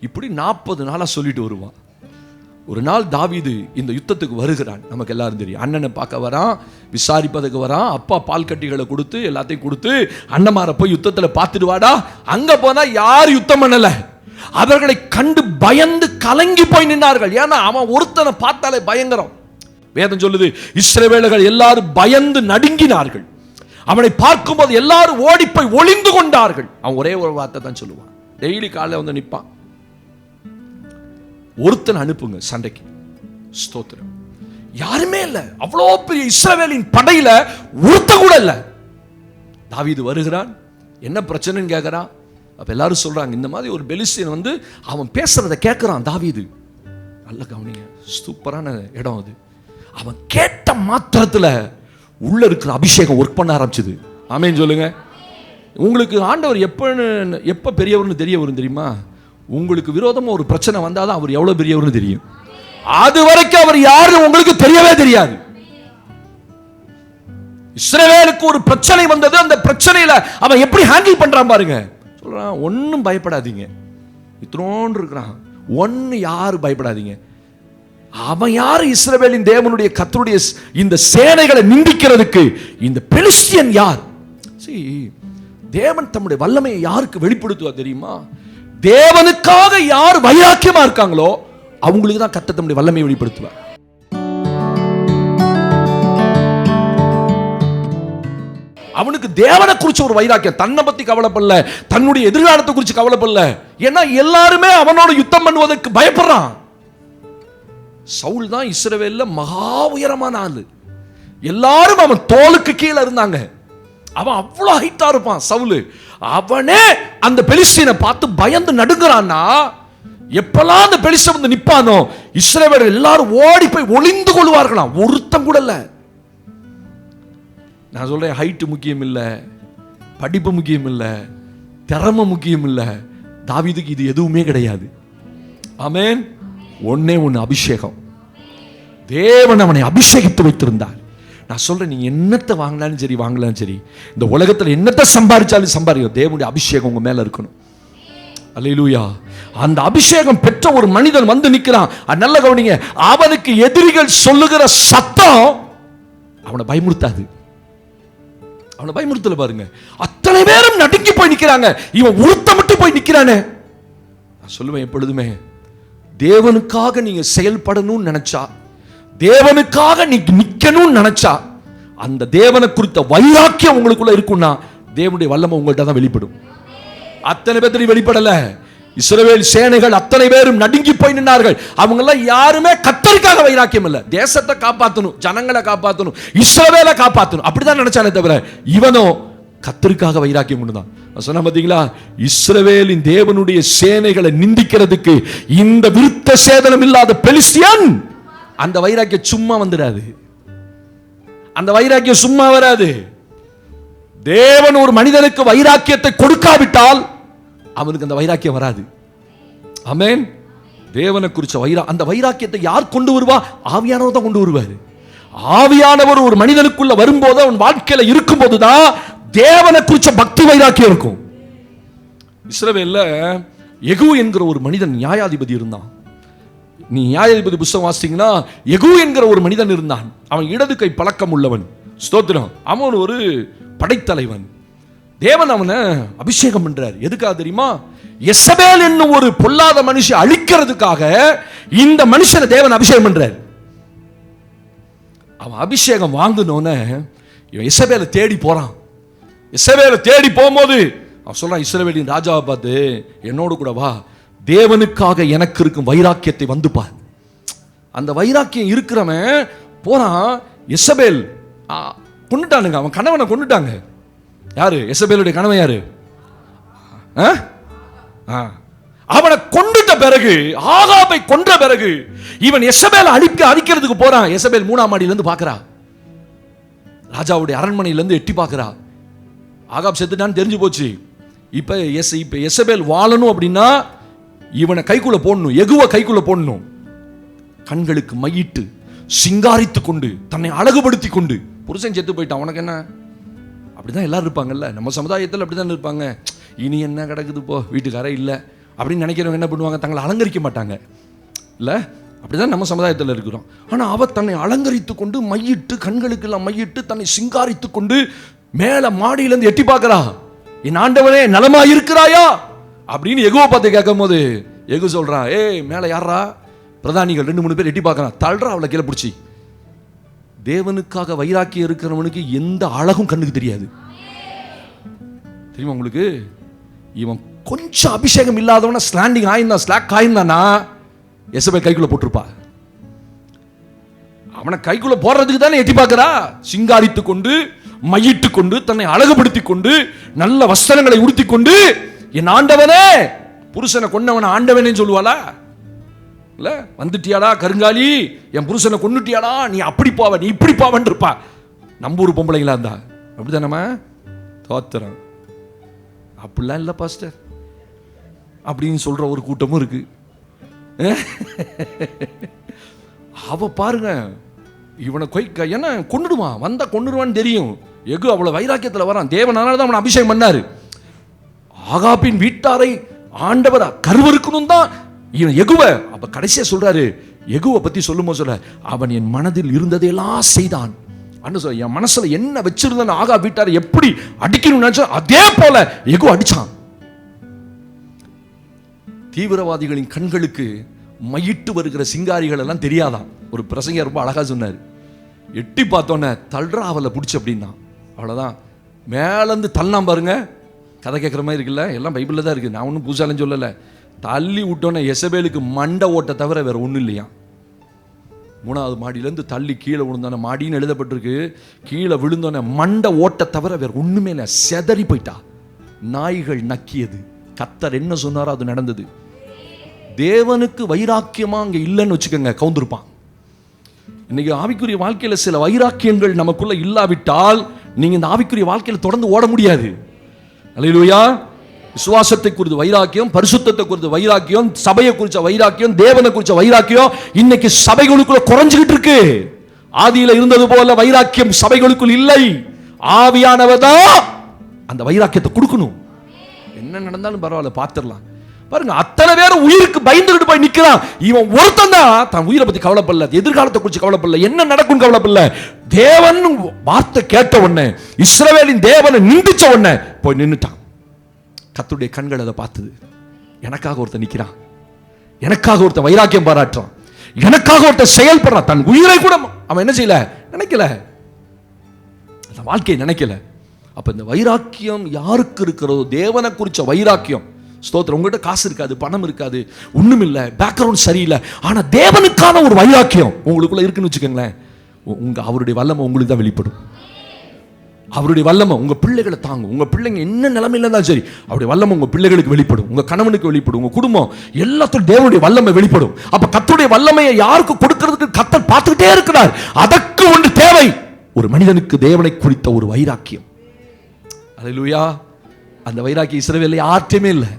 இப்படி 40 நாளா சொல்லிட்டு வருவான். ஒரு நாள் தாவீது இந்த யுத்தத்துக்கு வருகிறான். நமக்கு எல்லாரும் தெரியும். அண்ணனை பார்க்க வரான், விசாரிப்பதுக்கு வரான். அப்பா பால் கட்டிகளை கொடுத்து எல்லாத்தையும் கொடுத்து அண்ணமார போய் யுத்தத்துல பார்த்துட்டு வாடா. அங்க போனா யார் யுத்தம் பண்ணல. அவர்களை கண்டு பயந்து கலங்கி போய் நின்றார்கள். ஏன்னா அவன் ஒருத்தனை பார்த்தாலே பயங்கரம். வேதம் சொல்லுது, இஸ்ரவேலர்கள் எல்லாரும் பயந்து நடுங்கினார்கள். அவனை பார்க்கும்போது எல்லாரும் ஓடி போய் ஒளிந்து கொண்டார்கள். அவன் ஒரே ஒரு வார்த்தை தான் சொல்லுவான். டெய்லி காலையில் வந்து நிற்பான், ஒருத்தனை அனுப்புங்க சண்டைக்கு. ஸ்தோத்திரம். யாருமே இல்லை. அவ்வளோ பெரிய இஸ்ரவேலின் படையில ஒருத்த கூட இல்லை. தாவீது வருகிறான். என்ன பிரச்சனைன்னு கேட்கிறான். அப்ப எல்லாரும் சொல்றாங்க, இந்த மாதிரி ஒரு பெலிஸ்தியன் வந்து அவன் பேசுறத கேட்கிறான். தாவீது நல்ல கவனிங்க, சூப்பரான இடம் அது. அவன் கேட்ட மாத்திரத்துல உள்ள இருக்கிற அபிஷேகம் ஒர்க் பண்ண ஆரம்பிச்சது. ஆமென் சொல்லுங்க. உங்களுக்கு ஆண்டவர் எப்ப பெரியவர்னு தெரிய வரும் தெரியுமா? உங்களுக்கு விரோதமா ஒரு பிரச்சனை வந்தாதான் அவர் எவ்வளவு பெரியவர்னு தெரியும். அது வரைக்கும் அவர் யாரு உங்களுக்கு தெரியவே தெரியாது. இஸ்ரவேலுக்கு ஒரு பிரச்சனை வந்தது. அந்த பிரச்சனையில அவன் எப்படி ஹேண்டில் பண்றான் பாருங்க. சொல்றான், ஒன்னும் பயப்படாதீங்க, இத்தனோண்டு இருக்கிறான், ஒன்னு யாரு பயப்படாதீங்க. அவன் யாரு? இஸ்ரவேலின் தேவனுடைய கர்த்தருடைய இந்த சேனைகளை நிந்திக்கிறதுக்கு இந்த பெலிஸ்தியன் யார்? தேவன் தம்முடைய வல்லமையை யாருக்கு வெளிப்படுத்துவார் தெரியுமா? தேவனுக்காக யார் வைராக்கியமா இருக்காங்களோ அவங்களுக்கு தான் கர்த்தர் தம்முடைய வல்லமையை வெளிப்படுத்துவார். அவனுக்கு தேவனை குறிச்ச ஒரு வைராக்கியம், தன்னை பத்தி கவலைப்படல, தன்னுடைய எதிர்காலத்தை குறிச்சு கவலைப்படல. ஏன்னா எல்லாருமே அவனோட யுத்தம் பண்ணுவதற்கு பயப்படுறான். சவுல் தான் இஸ்ரவேல்ல மகா உயரமான ஆளு. எல்லாரும் அவன் தோலுக்கு கீழே இருந்தாங்க. அவன் அவ்வளவு ஹைட்டா இருப்பான் சவுல். அவனே அந்த பெலிஸ்தீனை பார்த்து பயந்து நடுங்குறான்னா, எப்பெல்லாம் அந்த பெலிஸ்தீன் வந்து நிப்பானோ இஸ்ரவேல் எல்லாரும் ஓடி போய் ஒளிந்து கொள்வார்களாம். ஒருத்தம் கூட இல்ல. நான் சொல்றேன், ஹைட் முக்கியம் இல்ல, படிப்பு முக்கியம் இல்ல, திறமை முக்கியம் இல்ல. தாவீதுக்கு இது எதுவுமே கிடையாது. ஆமென். ஒன்னே ஒன்னு, அபிஷேகம். தேவன் அவனை அபிஷேகித்து வைத்திருந்தார். நான் சொல்றேன், நீங்க என்னத்தை வாங்கினாலும் சரி, வாங்கலாம் சரி, இந்த உலகத்துல என்னத்தை சம்பாதிச்சாலும் சம்பாதிக்கும், தேவனுடைய அபிஷேகம் உங்க மேல இருக்கணும். அல்லேலூயா. அந்த அபிஷேகம் பெற்ற ஒரு மனிதன் வந்து நிற்கிறான். நல்ல கவனிங்க, அவனுக்கு எதிரிகள் சொல்லுகிற சத்தம் அவனை பயமுறுத்தாது. அவனை பயமுறுத்தல பாருங்க. அத்தனை பேரும் நடுங்கி போய் நிக்கிறாங்க, இவன் உருத்த மட்டும் போய் நிக்கிறானே. நான் சொல்லுவேன் எப்பொழுதுமே, தேவனுக்காக நீங்க செயல்படணும்னு நினைச்சா, தேவனுக்காக நீங்க நிக்கணும்னு நினைச்சா, அந்த தேவனை குறித்த வைராக்கியம் உங்களுக்குள்ள இருக்கும்னா தேவனுடைய வல்லமை உங்கள்கிட்ட தான் வெளிப்படும். அத்தனை பேர் வெளிப்படல. இஸ்ரவேல் சேனைகள் அத்தனை பேரும் நடுங்கி போய் நின்றார்கள். அவங்க எல்லாம் யாருமே கர்த்தருக்காக வைராக்கியம் இல்ல, தேசத்தை காப்பாற்றணும், ஜனங்களை காப்பாற்றணும், இஸ்ரவேலை காப்பாற்றணும், அப்படிதான் நினைச்சானே தவிர இவனோ கர்த்தருக்காக வைராக்கியம் கொண்டுதான். சொன்ன பாத்தீங்களா, இஸ்ரவேலின் தேவனுடைய சேனைகளை நிந்திக்கிறதுக்கு இந்த விருத்த சேதனம் இல்லாத பெலிஸ்தியன், அந்த வைராக்கியம் சும்மா வந்துடாது. அந்த வைராக்கியம் சும்மா வராது. தேவன் ஒரு மனிதனுக்கு வைராக்கியத்தை கொடுக்காவிட்டால் அவனுக்கு அந்த வைராக்கியம் வராது. ஆமென். தேவனை குறிச்ச அந்த வைராக்கியத்தை யார் கொண்டு வருவா? ஆவியானவர் தான் கொண்டு வருவார். ஆவியானவர் ஒரு மனிதனுக்குள்ள வரும்போது, அவன் வாழ்க்கையில இருக்கும்போது தான் தேவனை குறிச்ச பக்தி வைராக்கியம் இருக்கும். இஸ்ரவேல்ல யெகூ என்கிற ஒரு மனிதன் நியாயாதிபதி இருந்தான். நீ நியாயாதிபதி புத்தகம் வாசித்தீங்கன்னா யெகூ என்கிற ஒரு மனிதன் இருந்தான். அவன் இடது கை பழக்கம் உள்ளவன். ஸ்தோத்திரம். அவன் ஒரு படைத்தலைவன். தேவன் அவனை அபிஷேகம் பண்றார். எதுக்காக தெரியுமா? எசபேல் என்னும் ஒரு பொல்லாத மனுஷன் அழிக்கிறதுக்காக இந்த மனுஷனை தேவன் அபிஷேகம் பண்றார். அவன் அபிஷேகம் வாங்கினோன்னு இவன் எசபேலை தேடி போறான். எசபேலை தேடி போகும்போது அவன் சொல்றான், இஸ்ரவேலின் ராஜாவை பார்த்து, என்னோடு கூட வா, தேவனுக்காக எனக்கு இருக்கும் வைராக்கியத்தை வந்து பார். அந்த வைராக்கியம் இருக்கிறவன் போறான். எசபேல் கொண்டுட்டானுங்க, அவன் கணவனை கொண்டுட்டாங்க. யாரு? எசபேலுடைய கணவன் யாரு? அவனை கொண்டுட்ட பிறகு, ஆகாபை கொன்ற பிறகு இவன் எசபேலை அழிக்கிறதுக்கு போறான். எசபேல் 3ஆம் மாடியில இருந்து பாக்குறா, ராஜாவுடைய அரண்மனையில இருந்து எட்டி பாக்குறா. ஆகாப் செத்துட்டான்னு தெரிஞ்சு போச்சு. இப்ப எசபேல் வாழணும் அப்படின்னா இவனை கைக்குள்ள போடணும், எகுவ கைக்குள்ள போடணும். கண்களுக்கு மையிட்டு சிங்காரித்து கொண்டு தன்னை அழகுபடுத்தி கொண்டு, புருஷன் செத்து போயிட்டான், உனக்கு என்ன? அப்படிதான் எல்லாரும் இருப்பாங்கல்ல, நம்ம சமுதாயத்தில் அப்படிதான் இருப்பாங்க. இனி என்ன கிடக்குது போ, வீட்டுக்காரே இல்லை அப்படின்னு நினைக்கிறவங்க என்ன பண்ணுவாங்க? தங்களை அலங்கரிக்க மாட்டாங்க இல்ல, அப்படிதான் நம்ம சமுதாயத்தில் இருக்கிறோம். ஆனா அவ தன்னை அலங்கரித்து கொண்டு மையிட்டு, கண்களுக்கு எல்லாம் மையிட்டு, தன்னை சிங்காரித்து கொண்டு மேல மாடியிலிருந்து எட்டி பார்க்கிறா. என் ஆண்டவனே நலமா இருக்கிறாயா அப்படின்னு எகுவை பார்த்து கேட்கும் போது எகு சொல்றான், ஏய் மேல யாரா? பிரதானிகள் 2-3 பேர் எட்டி பார்க்கறான். தள்ளுறா அவளை கீழே பிடிச்சி. தேவனுக்காக வைராக்கியம் இருக்கிறவனுக்கு எந்த அழகும் கண்ணுக்கு தெரியாது. தெரியுமா உங்களுக்கு? இவன் கொஞ்சம் அபிஷேகம் இல்லாதவன ஸ்லாண்டிங் ஆயிருந்தான், ஸ்லாக் ஆயிருந்தானா எசபேல் கைக்குள்ள போட்டிருப்பா. அவனை கைக்குள்ள போடுறதுக்கு தானே எட்டி பார்க்கிறா. சிங்காரித்து கொண்டு, மையிட்டு கொண்டு, தன்னை அழகுபடுத்தி கொண்டு, நல்ல வஸ்திரங்களை உடுத்தி கொண்டு, என் ஆண்டவனே, புருஷனை கொண்டவன ஆண்டவனே சொல்லுவாளா? இல்ல, வந்துட்டியாடா கருங்காலி, என் புருஷனை கொண்டுட்டியாடா, நீ அப்படி போவ, நீ இப்படி போவன் இருப்பா. நம்ம ஒரு பொம்பளைங்களா இருந்தா அப்படிதான் நம்ம தோத்துறோம். அப்படிலாம் இல்லை பாஸ்டர் அப்படின்னு சொல்ற ஒரு கூட்டமும் இருக்கு. அவ பாருங்க, இவனை என்ன கொண்டுடுவான், வந்தா கொண்டுடுவான்னு தெரியும். எகு அவ்வளவு வைராக்கியத்தில் வரான். தேவனால தான் அவனை அபிஷேகம் பண்ணாரு. ஆகாபின் வீட்டாரை ஆண்டவர் கருவறுக்கணும் தான் இவன் எகுவ. அப்ப கடைசியா சொல்றாரு, எகுவை பத்தி சொல்லும்போது சொல்ல, அவன் என் மனதில் இருந்ததையெல்லாம் செய்தான். என் மனசுல என்ன வச்சிருந்த ஆகா வீட்டாரை எப்படி அடிக்கணும்னு அதே போல எகு அடிச்சான். தீவிரவாதிகளின் கண்களுக்கு மையிட்டு வருகிற சிங்காரிகள் எல்லாம் தெரியாதான். ஒரு பிரசங்க ரொம்ப அழகா சொன்னார், எட்டி பார்த்தோன்னே தள்ளுறா அவளை பிடிச்சி அப்படின்னா. அவ்வளோதான், மேலேருந்து தள்ளாம் பாருங்க. கதை கேட்குற மாதிரி இருக்குல்ல, எல்லாம் பைபிளில் தான் இருக்குது, நான் ஒன்றும் பூசாலும் சொல்லலை. தள்ளி விட்டோன்னே எசபேலுக்கு மண்டை ஓட்ட தவிர வேற ஒன்றும் இல்லையா. 3ஆவது மாடியிலேருந்து தள்ளி கீழே விழுந்தோன்னே, மாடின்னு எழுதப்பட்டிருக்கு, கீழே விழுந்தோன்னே மண்டை ஓட்ட தவிர வேற ஒன்றுமே இல்லை, செதறி போயிட்டா. நாய்கள் நக்கியது. கர்த்தர் என்ன சொன்னாரோ அது நடந்தது. தேவனுக்கு வைராக்கியமா அங்கே இல்லைன்னு வச்சுக்கோங்க, கவுந்திருப்பான். இன்னைக்கு ஆவிக்குரிய வாழ்க்கையில் சில வைராக்கியங்கள் நமக்குள்ள இல்லாவிட்டால் நீங்க இந்த ஆவிக்குரிய வாழ்க்கையில் தொடர்ந்து ஓட முடியாது. அல்லேலூயா. விசுவாசத்தை குறித்த வைராக்கியம், பரிசுத்தத்தை குறித்த வைராக்கியம், சபையை குறித்த வைராக்கியம், தேவனை குறித்த வைராக்கியம் இன்னைக்கு சபைகளுக்குள்ள குறைஞ்சிக்கிட்டு இருக்கு. ஆதியில இருந்தது போல வைராக்கியம் சபைகளுக்குள் இல்லை. ஆவியானவர் தான் அந்த வைராக்கியத்தை கொடுக்கணும். என்ன நடந்தாலும் பரவாயில்ல, பார்த்துடலாம். பாருங்க, அத்தனை பேரும் உயிருக்கு பயந்துகிட்டு போய் நிக்கிறான். இவன் ஒருத்தன் தான் தன் உயிரை பத்தி கவலைப்படல, எதிர்காலத்தை குறித்து கவலைப்படல, என்ன நடக்கும் கவலைப்படல. தேவன் வார்த்தை கேட்ட உடனே, இஸ்ரவேலின் தேவனை நிந்திச்ச உடனே போய் நின்னுட்டான். கர்த்தருடைய கண்கள் அதை பார்த்தது. எனக்காக ஒருத்தன் நிக்கிறான், எனக்காக ஒருத்தன் வைராக்கியம் பாராட்டுறான், எனக்காக ஒருத்தன் செயல்படுறான். தன் உயிரை கூட அவன் என்ன செய்யல, நினைக்கல, அந்த வாழ்க்கையை நினைக்கல. அப்ப இந்த வைராக்கியம் யாருக்கு இருக்கிறதோ, தேவனை குறிச்ச வைராக்கியம். ஸ்தோத்திரம். உங்ககிட்ட காசு இருக்காது, பணம் இருக்காது, ஒண்ணும் இல்லை, பேக்ரவுண்ட் சரியில்லை, ஆனா தேவனுக்கான ஒரு வைராக்கியம் உங்களுக்குள்ள இருக்குன்னு வச்சுக்கோங்களேன், அவருடைய வல்லமை உங்களுக்கு தான் வெளிப்படும். அவருடைய வல்லமை உங்க பிள்ளைகளை தாங்கும். உங்க பிள்ளைங்க என்ன நிலைமையில இருந்தாலும் சரி, அவருடைய வல்லமை உங்க பிள்ளைகளுக்கு வெளிப்படும், உங்க கணவனுக்கு வெளிப்படும், உங்க குடும்பம் எல்லாத்துக்கும் தேவனுடைய வல்லமை வெளிப்படும். அப்ப கர்த்தருடைய வல்லமையை யாருக்கு கொடுக்கிறதுக்கு கர்த்தர் பார்த்துக்கிட்டே இருக்கிறார். அதற்கு ஒன்று தேவை, ஒரு மனிதனுக்கு தேவனை குறித்த ஒரு வைராக்கியம். அல்லேலூயா. அந்த வைராக்கியம் இஸ்ரவேல்ல யார்கிட்டயுமே இல்லை.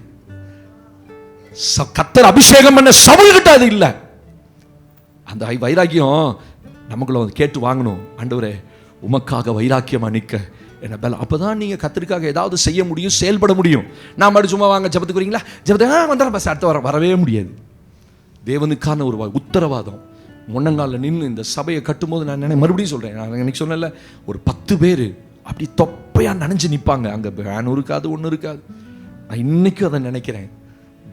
கர்த்தர் அபிஷேகம் பண்ண சவுல்கிட்ட அது இல்லை. அந்த வைராக்கியம் நமக்குள்ள வந்து கேட்டு வாங்கணும். ஆண்டவரே, உமக்காக வைராக்கியமா நிற்க என்ன பல. அப்பதான் நீங்க கர்த்தருக்காக ஏதாவது செய்ய முடியும், செயல்பட முடியும். நான் மட்டும் சும்மா வாங்க ஜெபத்துக்கு வரீங்களா, ஜெபத்துக்கு வந்துடுறேன் பஸ், அடுத்த வரவே முடியாது. தேவனுக்கான ஒரு உத்தரவாதம், முன்னங்காலில் நின்று இந்த சபையை கட்டும்போது நான் மறுபடியும் சொல்கிறேன், நான் எனக்கு சொன்னல, ஒரு 10 பேர் அப்படி தொப்பையாக நனைஞ்சு நிற்பாங்க. அங்கே ஃபேன் இருக்காது, ஒன்றும் இருக்காது. நான் இன்னைக்கும் அதை நினைக்கிறேன்.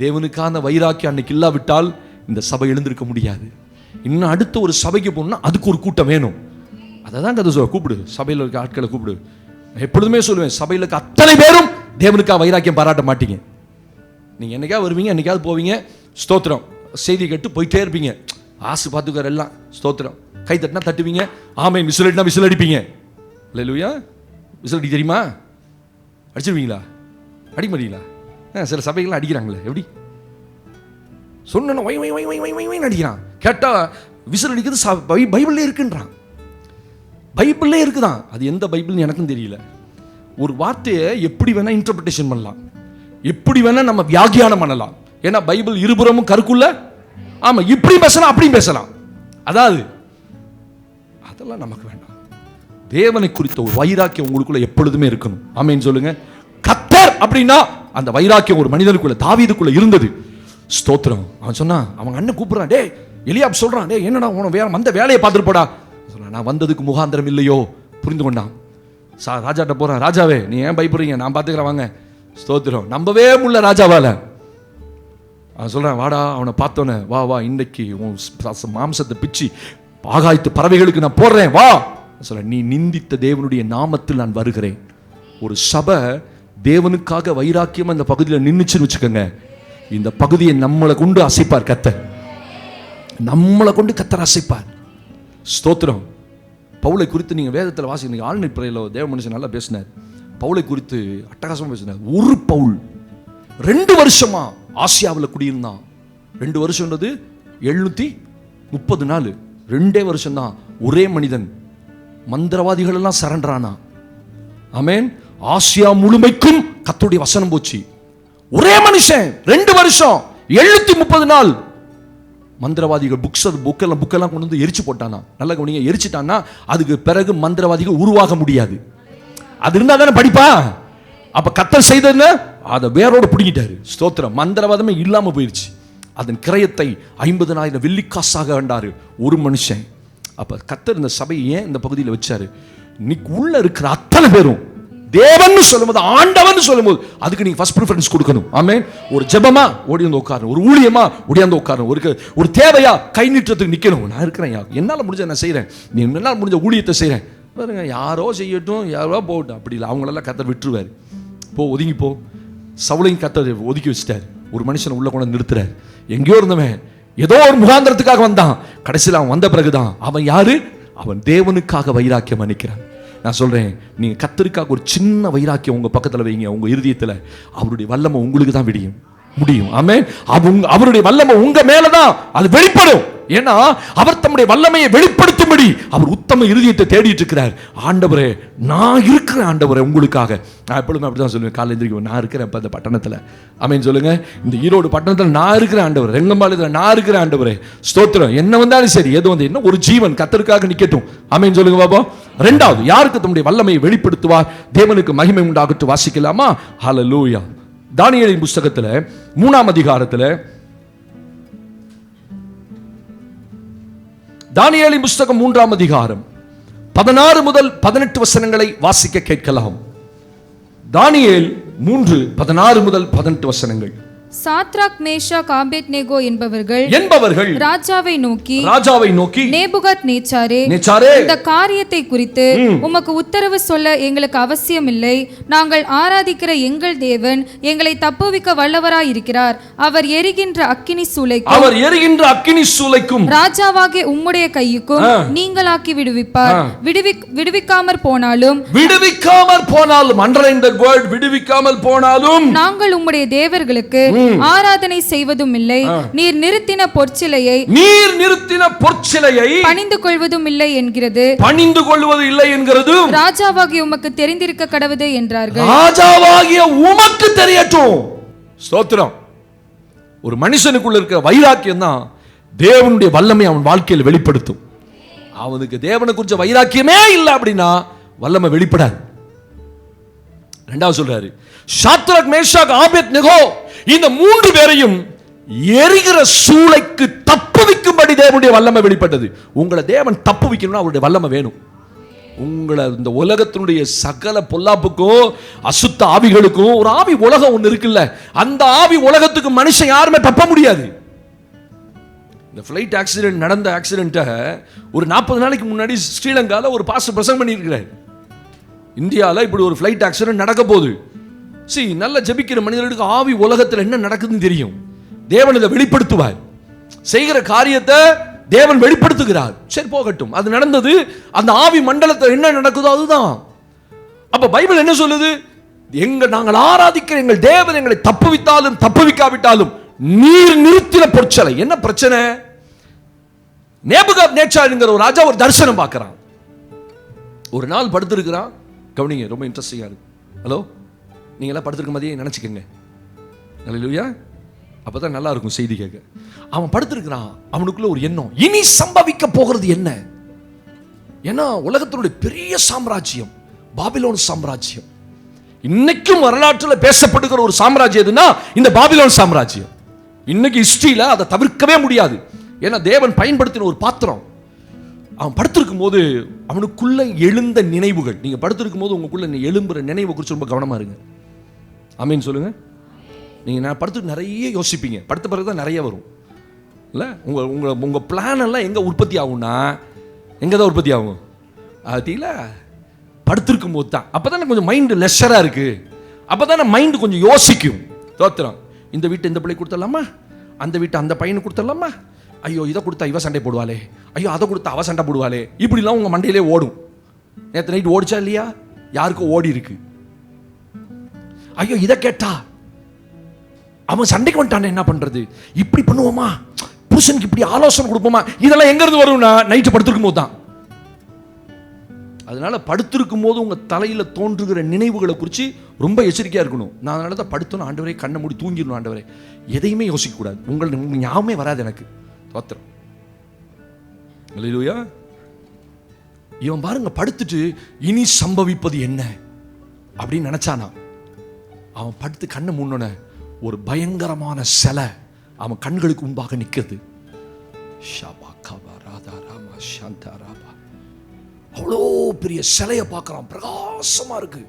தேவனுக்கான வைராக்கியம் அன்னைக்கு இல்லாவிட்டால் இந்த சபை எழுந்திருக்க முடியாது. இன்னும் அடுத்த ஒரு சபைக்கு போகணும்னா அதுக்கு ஒரு கூட்டம் வேணும். அதை தான் கதை கூப்பிடு, சபையில் இருக்க ஆட்களை கூப்பிடு. எப்பொழுதுமே சொல்லுவேன், சபையில் இருக்க அத்தனை பேரும் தேவனுக்காக வைராக்கியம் பாராட்ட மாட்டீங்க. நீங்கள் என்னைக்காவது வருவீங்க, என்னைக்காவது போவீங்க, ஸ்தோத்திரம் செய்தி கேட்டு போயிட்டே இருப்பீங்க. ஆசு பார்த்துக்கார் எல்லாம் ஸ்தோத்திரம். கை தட்டினா தட்டுவீங்க, ஆமென். விசில் அடினா விசில் அடிப்பீங்க. அல்லேலூயா. விசில் அடி தெரியுமா? அடிச்சிருவீங்களா? அடிக்க மாட்டீங்களா? சில சபைகள்லாம் அடிக்கிறாங்களே, எப்படி சொன்ன வை வை வை வை வை வை வைன்னு அடிக்கிறான். கேட்டால் விசில் அடிக்கிறது பைபிள்லே இருக்குன்றான். பைபிள்லே இருக்குதான். அது எந்த பைபிள்னு எனக்கும் தெரியல. ஒரு வார்த்தையை எப்படி வேணா இன்டர்பிரிட்டேஷன் பண்ணலாம், எப்படி வேணா நம்ம வியாக்கியானம் பண்ணலாம். ஏன்னா பைபிள் இருபுறமும் கருக்குள்ள. ஆமா, இப்படி பேசலாம் அப்படியும் பேசலாம். அதாவது அதெல்லாம் நமக்கு வேண்டாம். தேவனை குறித்த ஒரு வைராக்கியம் உங்களுக்குள்ள எப்பொழுதுமே இருக்கணும். ஆமென் சொல்லுங்க. கர்த்தர் அப்படின்னா அந்த வைராக்கியம் ஒரு மனிதனுக்குள்ள, தாவீதுக்குள்ள இருந்தது. ஸ்தோத்திரம். அவன் சொன்னான், அவன் அண்ணன் கூப்பிடுறான், டே எலியாப் சொல்றான், டே என்னடா உன வந்த வேலையை பார்த்துட்டு போடா. நான் வந்ததுக்கு முகாந்திரம் இல்லையோ. புரிந்து கொண்டான். ராஜாட்ட போறான், ராஜாவே நீ ஏன் பயப்படுறீங்க, நான் பார்த்துக்கிறேன் வாங்க. ஸ்தோத்திரம். நம்பவே முடியல ராஜாவால. அவன் சொல்றான், வாடா. அவனை பார்த்தோன்னே, வா வா, இன்னைக்கு மாம்சத்தை பிச்சு ஆகாயத்து பறவைகளுக்கு நான் போடுறேன், வா சொல்ல. நீ நிந்தித்த தேவனுடைய நாமத்தில் நான் வருகிறேன். ஒரு சபை தேவனுக்காக வைராக்கியம் அந்த பகுதியில் நின்றுச்சுன்னு வச்சுக்கோங்க, இந்த பகுதியை நம்மளை கொண்டு அசைப்பார் கர்த்தர். நம்மளை கொண்டு கர்த்தர் அசைப்பார். ஸ்தோத்திரம். பவுலை குறித்து நீங்கள் வேதத்தில் வாசிக்கிறீங்க. ஆழ்நிலை பிறையில் தேவ மனுஷன் நல்லா பேசினார். பவுலை குறித்து அட்டகாசமாக பேசினார். ஒரு பவுல் 2 வருஷமா ஆசியாவில் குடியிருந்தான். 2 வருஷம்ன்றது 730 நாள். 2 வருஷம்தான். ஒரே மனிதன். மந்திரவாதிகள் எல்லாம் சரண்டரானா. ஆமென். ஆசியா முழுமைக்கும் கர்த்தருடைய வசனம் போச்சு. ஒரே மனுஷன் 2 வருஷம் 730 நாள். மந்திரவாதிகள் புக்கெல்லாம் கொண்டு வந்து எரிச்சு போட்டானா. நல்ல கவனிங்க, எரிச்சிட்டான்னா அதுக்கு பிறகு மந்திரவாதிகள் உருவாக முடியாது. அது இருந்தா தானே படிப்பா. அப்ப கர்த்தர் செய்ததுன்னு அதை வேரோட பிடிக்கிட்டாரு. ஸ்தோத்திரம். மந்திரவாதமே இல்லாம போயிருச்சு. அதன் கிரயத்தை 50,000 வெள்ளிக்காசாக வேண்டாரு ஒரு மனுஷன். அப்ப கர்த்தர் இந்த சபையை ஏன் இந்த பகுதியில் வச்சாரு? இன்னைக்கு உள்ள இருக்கிற அத்தனை பேரும் தேவன் சொல்லும்போது, ஆண்டவன் சொல்லும்போது அதுக்கு நீங்க ஃபர்ஸ்ட் ப்ரிஃபரன்ஸ் கொடுக்கணும். ஆமென். ஒரு ஜெபமா ஓடி வந்து உட்காரணும், ஒரு ஊழியமா ஓடியாந்து உட்காரணும், ஒரு தேவையா கை நீட்டுறதுக்கு நிக்கணும். நான் இருக்கிறேன், என்னால் முடிஞ்ச நான் செய்கிறேன், நீ என்னால் முடிஞ்ச ஊழியத்தை செய்கிறேன். பாருங்க, யாரோ செய்யட்டும், யாரோ போகட்டும், அப்படி இல்லை. அவங்களெல்லாம் கர்த்தர் விட்டுருவார். போ, ஒதுங்கி போ. சவுலையும் கர்த்தர் ஒதுக்கி வச்சுட்டார். ஒரு மனுஷனை உள்ள கொண்டு நிறுத்துறார். எங்கேயோ இருந்தவன் ஏதோ ஒரு முகாந்திரத்துக்காக வந்தான். கடைசியில் அவன் வந்த பிறகுதான் அவன் யாரு? அவன் தேவனுக்காக வைராக்கியம் அணிக்கிறான். நான் சொல்றேன், நீங்க கர்த்தருக்காக ஒரு சின்ன வைராக்கியம் உங்க பக்கத்துல வைங்க, உங்க இருதயத்துல. அவருடைய வல்லமை உங்களுக்கு தான் முடியும். ஆமென். அவருடைய வல்லமை உங்க மேலதான் அது வெளிப்படும். ஏன்னா அவர் தம்முடைய வல்லமையை வெளிப்படுத்தும்படி அவர் உத்தம இருதயத்தை தேடிட்டு இருக்கிறார். ஆண்டவரே, நான் இருக்கிறேன் ஆண்டவரே உங்களுக்காக. நான் எப்பொழுதுமே அப்படிதான் சொல்லுவேன். காலையில் எந்திரிக்கும், நான் இருக்கிறேன் இப்ப இந்த பட்டணத்துல. ஆமென் சொல்லுங்க. இந்த ஈரோடு பட்டணத்துல நான் இருக்கிறேன் ஆண்டவர். ரெங்கம்பாளையத்துல நான் இருக்கிறேன் ஆண்டவரே. ஸ்தோத்திரம். என்ன வந்தாலும் சரி, எது வந்து என்ன, ஒரு ஜீவன் கர்த்தருக்காக நிக்கட்டும். ஆமென் சொல்லுங்க பாப்பா. 2வது, யாருக்கு தம்முடைய வல்லமையை வெளிப்படுத்துவார்? தேவனுக்கு மகிமை உண்டாகட்டும். வாசிக்கலாமா? ஹல்லேலூயா. தானியேலின் புஸ்தகத்துல 3ஆம் அதிகாரத்துல, தானியேலின் புஸ்தகம் 3ஆம் அதிகாரம் 16 முதல் 18 வசனங்களை வாசிக்க கேட்கலாம். தானியேல் 3:16 முதல் 18 வசனங்கள். சாத்ராக், மேஷாக், ஆபேத்நேகோ என்பவர்கள் ராஜாவை நோக்கி நேபுகாத்நேச்சாரே, இந்த காரியத்தை குறித்து உமக்கு உத்தரவு சொல்ல எங்களுக்கு அவசியம் இல்லை. நாங்கள் ஆராதிக்கிற எங்கள் தேவன் எங்களை தப்புவிக்க வல்லவராய் இருக்கிறார். அவர் எரிகின்ற அக்கினி சூளைக்கும் ராஜாவாகிய உம்முடைய கையுக்கும் நீங்களாக்கி விடுவிப்பார். விடுவிக்காமற் போனாலும் நாங்கள் உம்முடைய தேவர்களுக்கு ஆராதனை செய்வதும் இல்லை. நீர் நிறுத்தின பொற்சிலையை பணிந்து கொள்வதும் இல்லை என்கிறது. ராஜாவாகிய உமக்கு தெரிந்திருக்க கடவுது என்றார்கள். ராஜாவாகிய உமக்கு தெரியட்டும். ஸ்தோத்திரம். ஒரு மனுஷனுக்குள்ள இருக்கிற வைராக்கியம் தான் தேவனுடைய வல்லமை அவன் வாழ்க்கையில் வெளிப்படுத்தும். அவனுக்கு தேவனை குறிச்ச வைராக்கியமே இல்லை அப்படின்னா வல்லமை வெளிப்படாது. 2வது சொல்றாரு, சாத்ராக், மேஷாக், ஆபேத்நேகோ இந்த 3 பேரையும் எரிகிற சூளைக்கு தப்புவிக்கும்படி எப்படி தேவனுடைய வல்லமை வெளிப்பட்டது? உங்களை தேவன் தப்பு வைக்கணும்னா அவருடைய வல்லமை வேணும். உங்களை இந்த உலகத்தினுடைய சகல பொல்லாப்புக்கும் அசுத்த ஆவிகளுக்கும் ஒரு ஆவி உலகம் ஒன்று இருக்குல்ல, அந்த ஆவி உலகத்துக்கு மனுஷன் யாருமே தப்ப முடியாது. இந்த ஃப்ளைட் ஆக்சிடென்ட் நடந்த ஆக்சிடென்ட்டை ஒரு 40 நாளைக்கு முன்னாடி ஸ்ரீலங்காவில் ஒரு பாஸ்டர் பிரசங்கம் பண்ணியிருக்கிறார். இந்தியாவில் இப்படி ஒரு ஃப்ளைட் ஆக்சிடென்ட் நடக்க போகுது. நல்ல ஜெபிக்கிற மனிதர்களுக்கு ஆவி உலகத்தில் என்ன நடக்குதுன்னு தெரியும். தேவன் இதை வெளிப்படுத்துவார். செய்கிற காரியத்தை தேவன் வெளிப்படுத்துகிறார். சரி போகட்டும், அது நடந்தது. அந்த ஆவி மண்டலத்தில் என்ன நடக்குதோ அதுதான். அப்ப பைபிள் என்ன சொல்லுது? நாங்கள் ஆராதிக்கிற எங்கள் தேவன் எங்களை தப்புவித்தாலும் தப்புவிக்காவிட்டாலும் நீர் நிறுத்தின பொற்சலை. என்ன பிரச்சனை? நேபுகாத்நேச்சார் ஒரு ராஜா ஒரு தரிசனம் பார்க்கிறான். ஒரு நாள் படுத்திருக்கிறான். கவனிங்க, ரொம்ப இன்ட்ரெஸ்டிங்கா இருக்கு. ஹலோ, நீங்க எல்லாம் படுத்திருக்க மாதிரியே நினைச்சுக்கங்க. அல்லேலூயா. அப்பதான் நல்லா இருக்கும் செய்தி கேட்க. அவன் படுத்திருக்கிறான். அவனுக்குள்ள ஒரு எண்ணம், இனி சம்பவிக்க போகிறது என்ன? ஏன்னா உலகத்தினுடைய பெரிய சாம்ராஜ்யம் பாபிலோன் சாம்ராஜ்யம். இன்னைக்கும் வரலாற்றில் பேசப்படுகிற ஒரு சாம்ராஜ்யம் எதுனா இந்த பாபிலோன் சாம்ராஜ்யம். இன்னைக்கு ஹிஸ்டரியில அதை தவிர்க்கவே முடியாது. ஏன்னா தேவன் பயன்படுத்தின ஒரு பாத்திரம். அவன் படுத்திருக்கும் போது அவனுக்குள்ள எழுந்த நினைவுகள். நீங்க படுத்திருக்கும் போது உங்களுக்குள்ள எழும்புற நினைவு குறித்து ரொம்ப கவனமா இருங்க. ஆமீன் சொல்லுங்க. நீங்க நான் படுத்து நிறைய யோசிப்பீங்க. படுத்த பிறகு தான் நிறைய வரும் இல்லை? உங்க பிளான் எல்லாம் எங்க உற்பத்தி ஆகும்னா எங்க தான் உற்பத்தி ஆகும்? அதில் படுத்திருக்கும் போது தான். அப்பதானே கொஞ்சம் மைண்டு லெஷரா இருக்கு. அப்பதானே மைண்டு கொஞ்சம் யோசிக்கும். தோத்திரம், இந்த வீட்டை இந்த பிள்ளை கொடுத்துடலாமா, அந்த வீட்டை அந்த பையனுக்கு கொடுத்துடலாமா, ஐயோ இதை கொடுத்தா இவ சண்டை போடுவாளே, ஐயோ அதை கொடுத்தா அவ சண்டை போடுவாளே, இப்படிலாம் உங்க மண்டையிலே ஓடும். நேற்று நைட் ஓடிச்சா இல்லையா? யாருக்கும் ஓடி இருக்கு. ஐயோ இதை கேட்டா அவன் சண்டைக்கு வந்துட்டானே என்ன பண்றது, இப்படி பண்ணுவோமா, புருஷனுக்கு இப்படி ஆலோசனை கொடுப்போமா, இதெல்லாம் எங்க இருந்து வரும்னா நைட்டு படுத்திருக்கும் போது தான். அதனால படுத்திருக்கும் போது உங்க தலையில தோன்றுகிற நினைவுகளை குறித்து ரொம்ப எச்சரிக்கையா இருக்கணும். நான் அதனால தான் படுத்தணும், ஆண்டவரே கண்ணை மூடி தூங்கிடணும், ஆண்டவரே எதையுமே யோசிக்க கூடாது, உங்களுக்கு ஞாபகமே வராது எனக்கு. தோத்திரம். அல்லேலூயா. இவன் பாருங்க படுத்துட்டு இனி சம்பவிப்பது என்ன அப்படின்னு நினைச்சானா. அவன் படுத்து கண்ணை மூடன ஒரு பயங்கரமான சிலை அவன் கண்களுக்கு முன்பாக நிற்கிறது. அவ்வளோ பெரிய சிலையை பார்க்கறான், பிரகாசமா இருக்கு.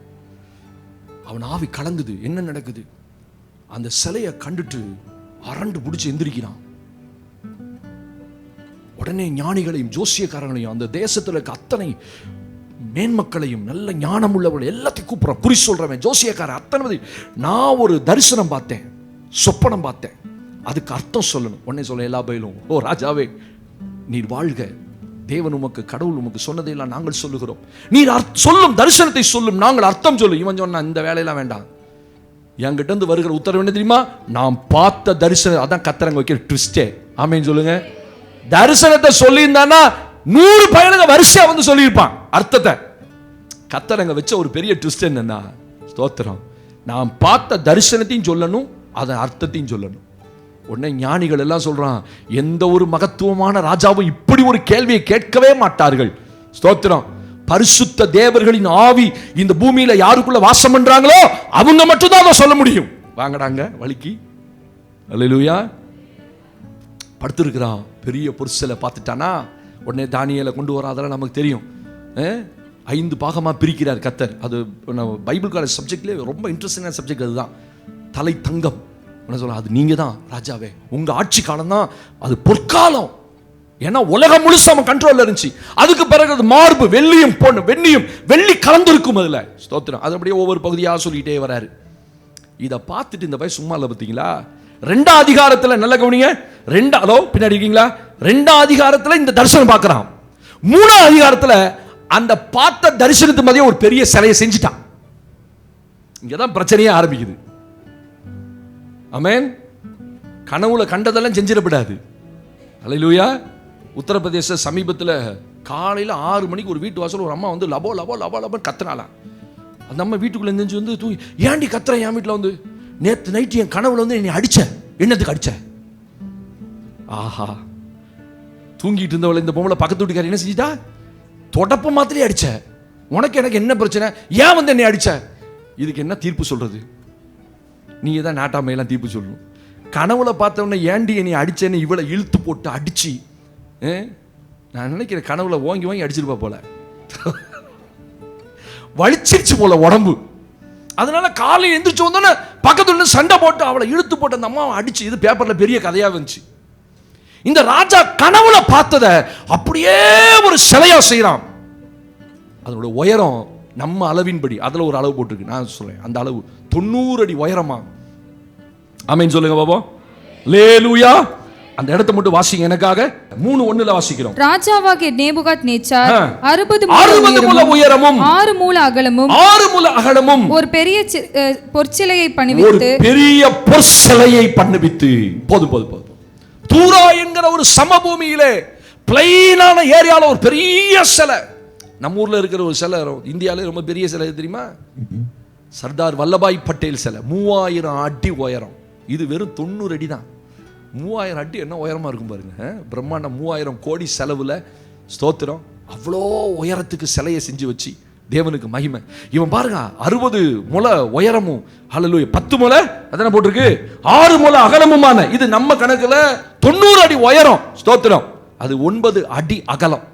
அவன் ஆவி கலங்குது. என்ன நடக்குது? அந்த சிலையை கண்டுட்டு அரண்டு பிடிச்சு எந்திரிக்கிறான். உடனே ஞானிகளையும் ஜோசியக்காரங்களையும் அந்த தேசத்துல இருக்க அத்தனை மேன்மக்களையும் நல்ல ஞானம் உள்ளவர்கள் எல்லாத்தையும் கூப்பிடுறான். குறி சொல்றவன் ஜோசியக்காரன் அத்தனை, நான் ஒரு தரிசனம் பார்த்தேன், சொப்பனம் பார்த்தேன், அதுக்கு அர்த்தம் சொல்லணும். உடனே சொல்ல எல்லா பயிலும், ஓ ராஜாவே நீர் வாழ்க, தேவன் உமக்கு கடவுள் உமக்கு சொன்னதையெல்லாம் நாங்கள் சொல்லுகிறோம், நீர் சொல்லும் தரிசனத்தை சொல்லும், நாங்கள் அர்த்தம் சொல்லும். இவன் சொன்னா இந்த வேலையெல்லாம் வேண்டாம், என்கிட்ட இருந்து வருகிற உத்தரவு என்ன தெரியுமா? நான் பார்த்த தரிசனம். அதான் கத்தரங்க வைக்கிற ட்விஸ்டே. ஆமேன்னு சொல்லுங்க. தரிசனத்தை சொல்லியிருந்தானா 100 பயணங்க வரிசையா வந்து சொல்லியிருப்பான் அர்த்தத்தை. கத்தரங்க வச்ச ஒரு பெரிய ட்விஸ்ட் என்னன்னா, ஸ்தோத்திரம், நான் பார்த்த தரிசனத்தையும் சொல்லணும், அதன் அர்த்தத்தையும் சொல்லணும். உடனே ஞானிகள் எல்லாம் சொல்றான், எந்த ஒரு மகத்துவமான ராஜாவும் இப்படி ஒரு கேள்வியை கேட்கவே மாட்டார்கள். ஸ்தோத்திரம். பரிசுத்த தேவர்களின் ஆவி இந்த பூமியில யாருக்குள்ள வாசம் பண்றாங்களோ அவங்க மட்டும்தான் அதை சொல்ல முடியும். வாங்கடாங்க வலிக்கு. அல்லேலூயா. படுத்திருக்கிறான், பெரிய பொருசலை பார்த்துட்டானா. உடனே தானியேலை கொண்டு வர, அதெல்லாம் நமக்கு தெரியும். 5 பாகமா பிரிக்கிறார் கத்தர். அது பைபிள் காலேஜ் சப்ஜெக்ட்லேயே ரொம்ப இன்ட்ரெஸ்டிங்கான சப்ஜெக்ட். அதுதான் தலை தங்கம். என்ன சொல்ல, அது நீங்க தான் ராஜாவே, உங்க ஆட்சி காலம் தான் அது பொற்காலம். ஏன்னா உலகம் முழுசு அவன் கண்ட்ரோல்ல இருந்துச்சு. அதுக்கு பிறகு அது மார்பு வெள்ளியும் பொண்ணு வெண்ணியும் வெள்ளி கலந்துருக்கும் அதுல. ஸ்தோத்திரம். அது அப்படியே ஒவ்வொரு பகுதியா சொல்லிட்டே வராரு. இதை பார்த்துட்டு இந்த பையன் சும்மா இல்லை. பார்த்தீங்களா? 2ஆம் அதிகாரத்தில் நல்ல கவனிங்க. பின்னாடி இருக்கீங்களா? 2ஆம் அதிகாரத்தில் இந்த தரிசனம் பார்க்கிறான். 3ஆம் அதிகாரத்தில் அந்த பார்த்த தரிசனத்து மாதிரியே ஒரு பெரிய சிலையை செஞ்சுட்டான். இங்கதான் பிரச்சனையே ஆரம்பிக்குது. ஆமென். கனவுல கண்டதெல்லாம் செஞ்சிடப்படாது. அல்லேலூயா. உத்தரப்பிரதேச சமீபத்தில் காலையில் 6 மணிக்கு ஒரு வீட்டு வாசல் ஒரு அம்மா வந்து லபோ லபோ லபோ லபோன்னு கத்துனாலாம். அந்த அம்மா வீட்டுக்குள்ள எந்திரிச்சு வந்து தூங்கி, ஏன்டி கத்துறேன் என் வீட்டில் வந்து, நேற்று நைட்டு என் கனவுல வந்து என்னை அடிச்ச, என்னத்துக்கு அடிச்ச? ஆஹா, தூங்கிட்டு இருந்தவளை இந்த பொம்பளை பக்கத்து வீட்டுக்காரி என்ன செஞ்சிட்டா? தொடப்ப மாத்திரையே அடிச்ச. உனக்கு எனக்கு என்ன பிரச்சனை, ஏன் வந்து என்னை அடிச்ச? இதுக்கு என்ன தீர்ப்பு சொல்றது? நீங்க தான் நாட்டாமையெல்லாம் தீர்ப்பு சொல்லணும். கனவுல பார்த்தவன ஏண்டி என்னை அடிச்சேன்னு இவளை இழுத்து போட்டு அடிச்சு நான் நினைக்கிறேன் கனவுல ஓங்கி வாங்கி அடிச்சிருப்பா போல, வலிச்சிருச்சு போல உடம்பு. அதனால காலையில் எந்திரிச்சு வந்தோன்னே பக்கத்துல சண்டை போட்டு அவளை இழுத்து போட்டு அந்த அம்மாவை அடிச்சு, இது பேப்பர்ல பெரிய கதையா வந்துச்சு. இந்த ராஜா கனவுல பார்த்தத அப்படியே ஒரு சிலையா செய்யறான். அதோட உயரம் நம்ம அளவின்படி அதுல ஒரு அளவு போட்டிருக்கு, நான் சொல்றேன் அந்த அளவு 90 அடி உயரமா. ஆமென் சொல்லுங்க பாப்போம். அல்லேலூயா. அந்த இடத்தை மட்டும் வாசிங்க எனக்காக. 3:1 வாசிக்கிறோம். ராஜாவாகிய நேபுகாத்நேச்சார் 60 முழ உயரமும் 6 முழ அகலமும் 6 முழ அகலமும் ஒரு பெரிய பொற்சிலையை பண்ணுவித்து, ஒரு பெரிய பொற்சிலையை பண்ணுவித்து. போதும் போதும் போதும். தூரா என்கிற ஒரு சமபூமியிலே பிளைனான ஏரியால ஒரு பெரிய சிலை. நம்ம ஊர்ல இருக்கிற ஒரு சிலை இந்தியாவிலே ரொம்ப பெரிய சிலை தெரியுமா? சர்தார் வல்லபாய் பட்டேல் சிலை 3000 அடி உயரம். இது வெறும் 90 அடி தான். 3000 அடி என்ன உயரமா இருக்கும் பாருங்க. பிரம்மாண்டம் 3000 கோடி செலவுல, ஸ்தோத்திரம், அவ்வளோ உயரத்துக்கு சிலையை செஞ்சு வச்சு தேவனுக்கு மகிமை. இவன் பாருங்க 60 முழ உயரமும், ஹல்லேலூயா, 10 முழ அதான போட்டிருக்கு, 6 முழ அகலமுமான. இது நம்ம கணக்குல 90 அடி உயரம், ஸ்தோத்திரம், அது 9 அடி அகலம்.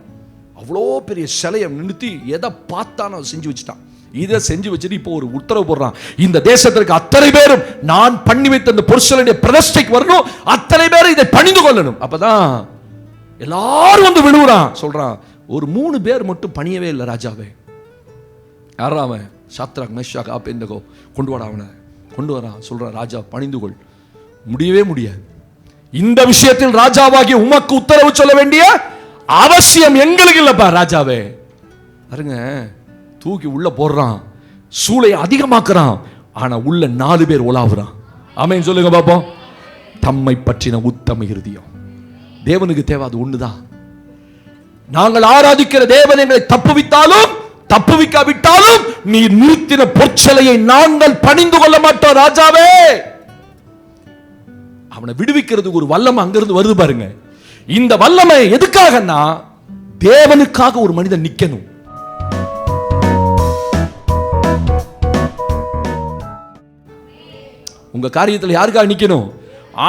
அவ்வளோ பெரிய சிலையை நிறுத்தி எதை பார்த்தானோ செஞ்சு வச்சுட்டான். இதை செஞ்சு வச்சுட்டு இப்போ ஒரு உத்தரவு போடுறான், இந்த தேசத்திற்கு அத்தனை பேரும் நான் பண்ணி வைத்த இந்த பொருட்களுடைய பிரதிஷ்டைக்கு வரணும், அத்தனை பேரும் இதை பணிந்து கொள்ளணும். அப்பதான் எல்லாரும் வந்து விழுவுறான். சொல்றான், ஒரு 3 பேர் மட்டும் பணியவே இல்லை ராஜாவே. யாரா அவன்? Shadrach Meshach Abednego. கொண்டு வாடா அவனை. கொண்டு வரான். சொல்றான், ராஜா பணிந்து கொள். முடியவே முடியாது. இந்த விஷயத்தில் ராஜாவாகிய உமக்கு உத்தரவு சொல்ல வேண்டிய அவசியம் எங்களுக்கு இல்லப்பா ராஜாவே. பாருங்க, தூக்கி உள்ள போடுறான், சூளை அதிகமாக்குறான், ஆனா உள்ள 4 பேர் உலாவுறான். ஆமென் சொல்லுங்க பாப்போம். தம்மை பற்றின உத்தம இருதயம் தேவனுக்கு தேவை. அது ஒண்ணுதான். நாங்கள் ஆராதிக்கிற தேவன் எங்களை தப்புவித்தாலும் தப்புவிக்காவிட்டாலும் நீ நிறுத்தின பொற்சிலையை நாங்கள் பணிந்து கொள்ள மாட்டோம் ராஜாவே. அவனை விடுவிக்கிறதுக்கு ஒரு வல்லமை அங்கிருந்து வருது பாருங்க. இந்த வல்லமை எதுக்காகன்னா தேவனுக்காக ஒரு மனிதன் நிக்கணும். உங்க காரியத்தில் யாருக்காக நிக்கணும்?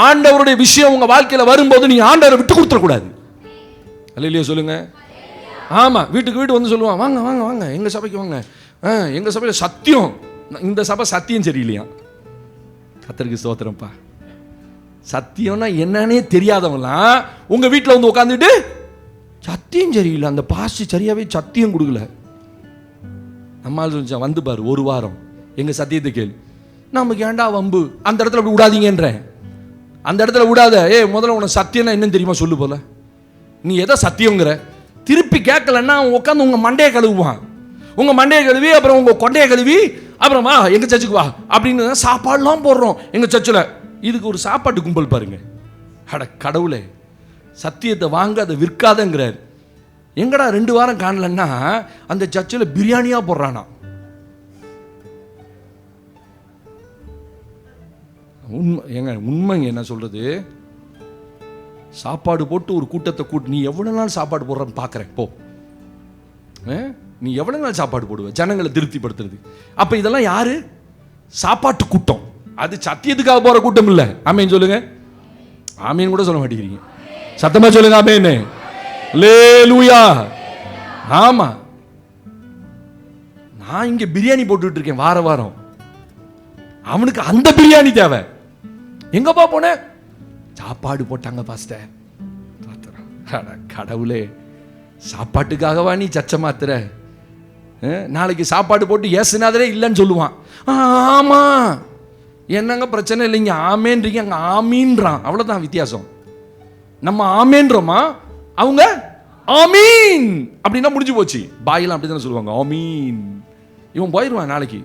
ஆண்டவருடைய விஷயம் உங்க வாழ்க்கையில வரும்போது நீங்க ஆண்டவரை விட்டு கொடுத்துட கூடாது. அல்லேலூயா சொல்லுங்க. ஆமா, வீட்டுக்கு வீடு வந்து சொல்லுவான், வாங்க வாங்க வாங்க எங்க சபைக்கு வாங்க. எங்க சபையில சத்தியம், இந்த சபை சத்தியம் சரியில்லையா? கர்த்தருக்கு ஸ்தோத்திரம்ப்பா. சத்தியம்னா என்னன்னே தெரியாதவங்களாம் உங்க வீட்டில் வந்து உட்காந்துட்டு சத்தியம் சரியில்லை, அந்த பாஸ்ட் சரியாவே சத்தியம் கொடுக்கல. நம்மால் சொல்லிச்சான், வந்து பாரு ஒரு வாரம் எங்க சத்தியத்தை கேள்வி. நமக்கு ஏண்டா வம்பு, அந்த இடத்துல அப்படி விடாதீங்கன்ற. அந்த இடத்துல விடாத. முதல்ல உனக்கு சத்தியம்னா என்னன்னு தெரியுமா சொல்லு போல. நீ எதை சத்தியங்கிற திருப்பி கேட்கலன்னா உட்காந்து உங்க மண்டையை கழுவுவான். உங்க மண்டையை கழுவி அப்புறம் உங்க கொண்டையை கழுவி அப்புறமா எங்க சர்ச்சுக்கு வா அப்படின்னு சாப்பாடுலாம் போடுறோம் எங்க சர்ச்சில். இதுக்கு ஒரு சாப்பாட்டு கும்பல் பாருங்க. அட கடவுளே, சத்தியத்தை வாங்க அதை விற்காதங்கிறார். எங்கடா 2 வாரம் காணலன்னா அந்த சர்ச்சில் பிரியாணியா போடுறானா. உண்மைங்க என்ன சொல்றது, சாப்பாடு போட்டு ஒரு கூட்டத்தை கூட்டு நீ எவ்வளவு நாள் சாப்பாடு போடுறன்னு பார்க்குறேன். போ, நீ எவ்வளவு நாள் சாப்பாடு போடுவ ஜனங்களை திருப்திப்படுத்துறது? அப்ப இதெல்லாம் யாரு? சாப்பாட்டு கூட்டம். அது சத்தியத்துக்காக போற கூட்டம் இல்ல. ஆமேன் சொல்லுங்க. ஆமேன் கூட சொல்ல மாட்டேங்கிறீங்க. சத்தமா சொல்லுங்க ஆமேன். அல்லேலூயா. ஆமா, நான் இங்க பிரியாணி போட்டுட்டு இருக்கேன் வார வாரம். அவனுக்கு அந்த பிரியாணி தேவை. எங்கப்பா போன? சாப்பாடு போட்டாங்க பாஸ்டர். கடவுளே, சாப்பாட்டுக்காகவா நீ சச்ச மாத்துற? நாளைக்கு சாப்பாடு போட்டு ஏசுனாதரே இல்லைன்னு சொல்லுவான். ஆமா, என்னங்க பிரச்சனை இல்லைங்க ஆமேன்றீங்க, அங்க ஆமீன்றான். அவ்வளவுதான் வித்தியாசம். நம்ம ஆமேன்றோமா, அவங்க ஆமீன் அப்படின்னா முடிஞ்சு போச்சு. பாயெல்லாம் அப்படித்தானே சொல்லுவாங்க, ஆமீன். இவன் போயிடுவான் நாளைக்கு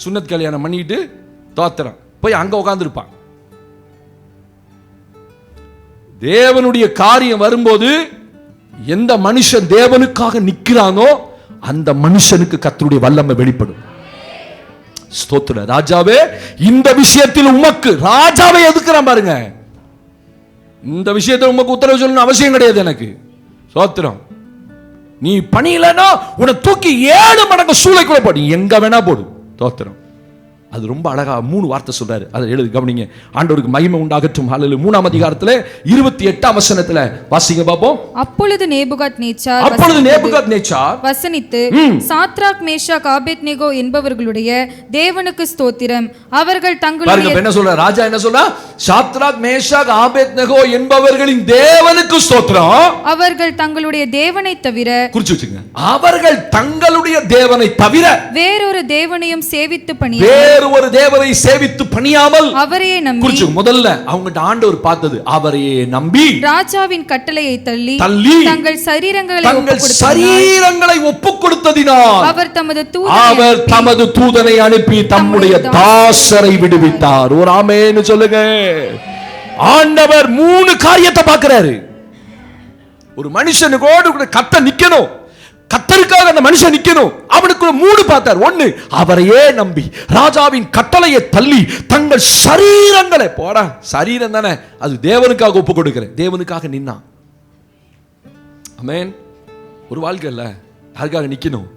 சுன்னத் கல்யாணம் பண்ணிட்டு தோத்திரம் போய் அங்க உட்கார்ந்துருப்பான். தேவனுடைய காரியம் வரும்போது எந்த மனுஷன் தேவனுக்காக நிக்கிறானோ அந்த மனுஷனுக்கு கர்த்தருடைய வல்லமை வெளிப்படும். ஸ்தோத்திரம். ராஜாவே, இந்த விஷயத்தில் உமக்கு, ராஜாவை எதுக்குறான் பாருங்க, இந்த விஷயத்தில் உமக்கு உத்தரவு சொல்லணும் அவசியம் கிடையாது எனக்கு. ஸ்தோத்திரம். நீ பணியிலனா உன்னை தூக்கி 7 மடங்கு சூளைக்குள்ள போடு, எங்க வேணா போடு. ஸ்தோத்திரம். அது ரொம்ப அழகா 3 வார்த்தை சொல்றாரு. அதை எழுதி கவனிங்க. ஆண்டவருக்கு மகிமை உண்டாகட்டும். ஹல்லேலூயா. 3ஆம் அதிகாரத்திலே 28ஆம் வசனத்திலே வாசிங்க பாப்போம். அப்பொழுது நேபுகாத்நேச்சார் வசனித்து, சாத்ராக் மேஷாக் ஆபேத்நேகோ என்பவர்களுடைய தேவனுக்கு ஸ்தோத்திரம், அவர்கள் தங்களுடைய என்ன சொல்ற ராஜா, என்ன சொல்றா? சாத்ராக் மேஷாக் ஆபேத்நேகோ என்பவர்களின் தேவனுக்கு ஸ்தோத்திரம், அவர்கள் தங்களுடைய தேவனை தவிர, குறிச்சு வச்சுங்க, அவர்கள் தங்களுடைய தேவனை தவிர வேறொரு தேவனையும் சேவித்து ஒரு தேவனை சேவித்து பணியாமல் அவரையே நம்பி, குறிச்சு முதல்ல அவங்கட்ட ஆண்டவர் பார்த்தது அவரையே நம்பி ராஜாவின் கட்டளையை தள்ளி தங்கள் சரீரங்களை ஒப்புக் கொடுத்ததினால் அவர் தமது தூதனை அனுப்பி தம்முடைய தாசரை விடுவித்தார். ஒரு ஆமென்னு சொல்லுங்க. ஆண்டவர் 3 காரியத்தை பார்க்கிறாரு. ஒரு மனுஷனுக்கு கத்த நிக்கணும், கத்தருக்காக அந்த மனுஷன் நிக்கணும். அவனுக்கு 3 பார்த்தார். 1, அவரையே நம்பி ராஜாவின் கட்டளையை தள்ளி தங்கள் சரீரங்களை, போடா சரீரம் தானே அது, தேவனுக்காக ஒப்பு கொடுக்கிறேன், தேவனுக்காக நின்னான். ஆமென். ஒரு வாழ்க்கை இல்ல, யாருக்காக நிக்கணும்?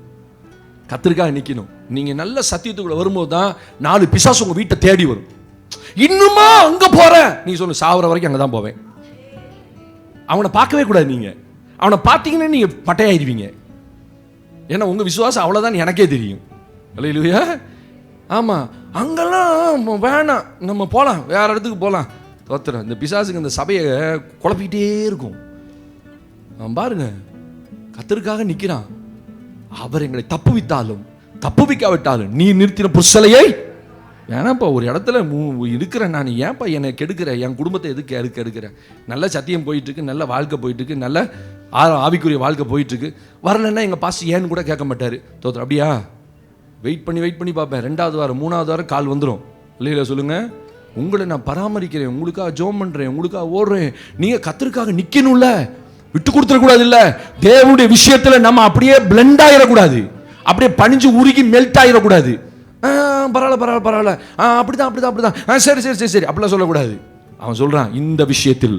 கத்தருக்காக நிக்கணும். நீங்க நல்ல சத்தியத்துக்குள்ள வரும்போது தான் 4 பிசாசு உங்க வீட்டை தேடி வரும். இன்னுமா அங்க போற, நீ சொல்லு, சாவர வரைக்கும் அங்கதான் போவேன். அவனை பார்க்கவே கூடாது. நீங்க அவனை பார்த்தீங்கன்னா நீங்க பட்டையாயிருவீங்க. ஏன்னா உங்க விசுவாசம் அவ்வளவுதான் எனக்கே தெரியும். அல்லேலூயா. ஆமா, அங்கெல்லாம் வேணாம், நம்ம போலாம், வேற இடத்துக்கு போலாம். தோத்துறேன். இந்த பிசாசுக்கு இந்த சபையை குழப்பிக்கிட்டே இருக்கும். பாருங்க, கத்தருக்காக நிக்கிறான். அவர் எங்களை தப்புவித்தாலும் தப்புவிக்காவிட்டாலும் நீ நிறுத்தின புருஷலையை வேணாப்பா. ஒரு இடத்துல இருக்கிறேன் நான், ஏன்ப்பா என்னை கெடுக்கிற, என் குடும்பத்தை எதுக்கு எடுக்கிற? நல்ல சத்தியம் போயிட்டு இருக்கு, நல்ல வாழ்க்கை போயிட்டு இருக்கு, நல்ல ஆவிக்குரிய வாழ்க்கை போயிட்டு இருக்கு. வரலன்னா எங்க பாஸ்டர் ஏன்னு கூட கேட்க மாட்டாரு. தோத்துற அப்படியா, வெயிட் பண்ணி பார்ப்பேன். 2வது வாரம் 3வது வாரம் கால் வந்துடும். இல்லையா சொல்லுங்க, உங்களை நான் பராமரிக்கிறேன், உங்களுக்காக ஜெபம் பண்றேன், உங்களுக்காக ஓடுறேன். நீங்க கத்தருக்காக நிக்கணும்ல, விட்டு கொடுத்துடக்கூடாது. இல்ல, தேவனுடைய விஷயத்துல நம்ம அப்படியே பிளெண்ட் ஆயிடக்கூடாது, அப்படியே பணிஞ்சு உருகி மெல்ட் ஆயிடக்கூடாது. பரவாயில்ல, அப்படிதான், சரி அப்படிலாம் சொல்லக்கூடாது. அவன் சொல்றான், இந்த விஷயத்தில்,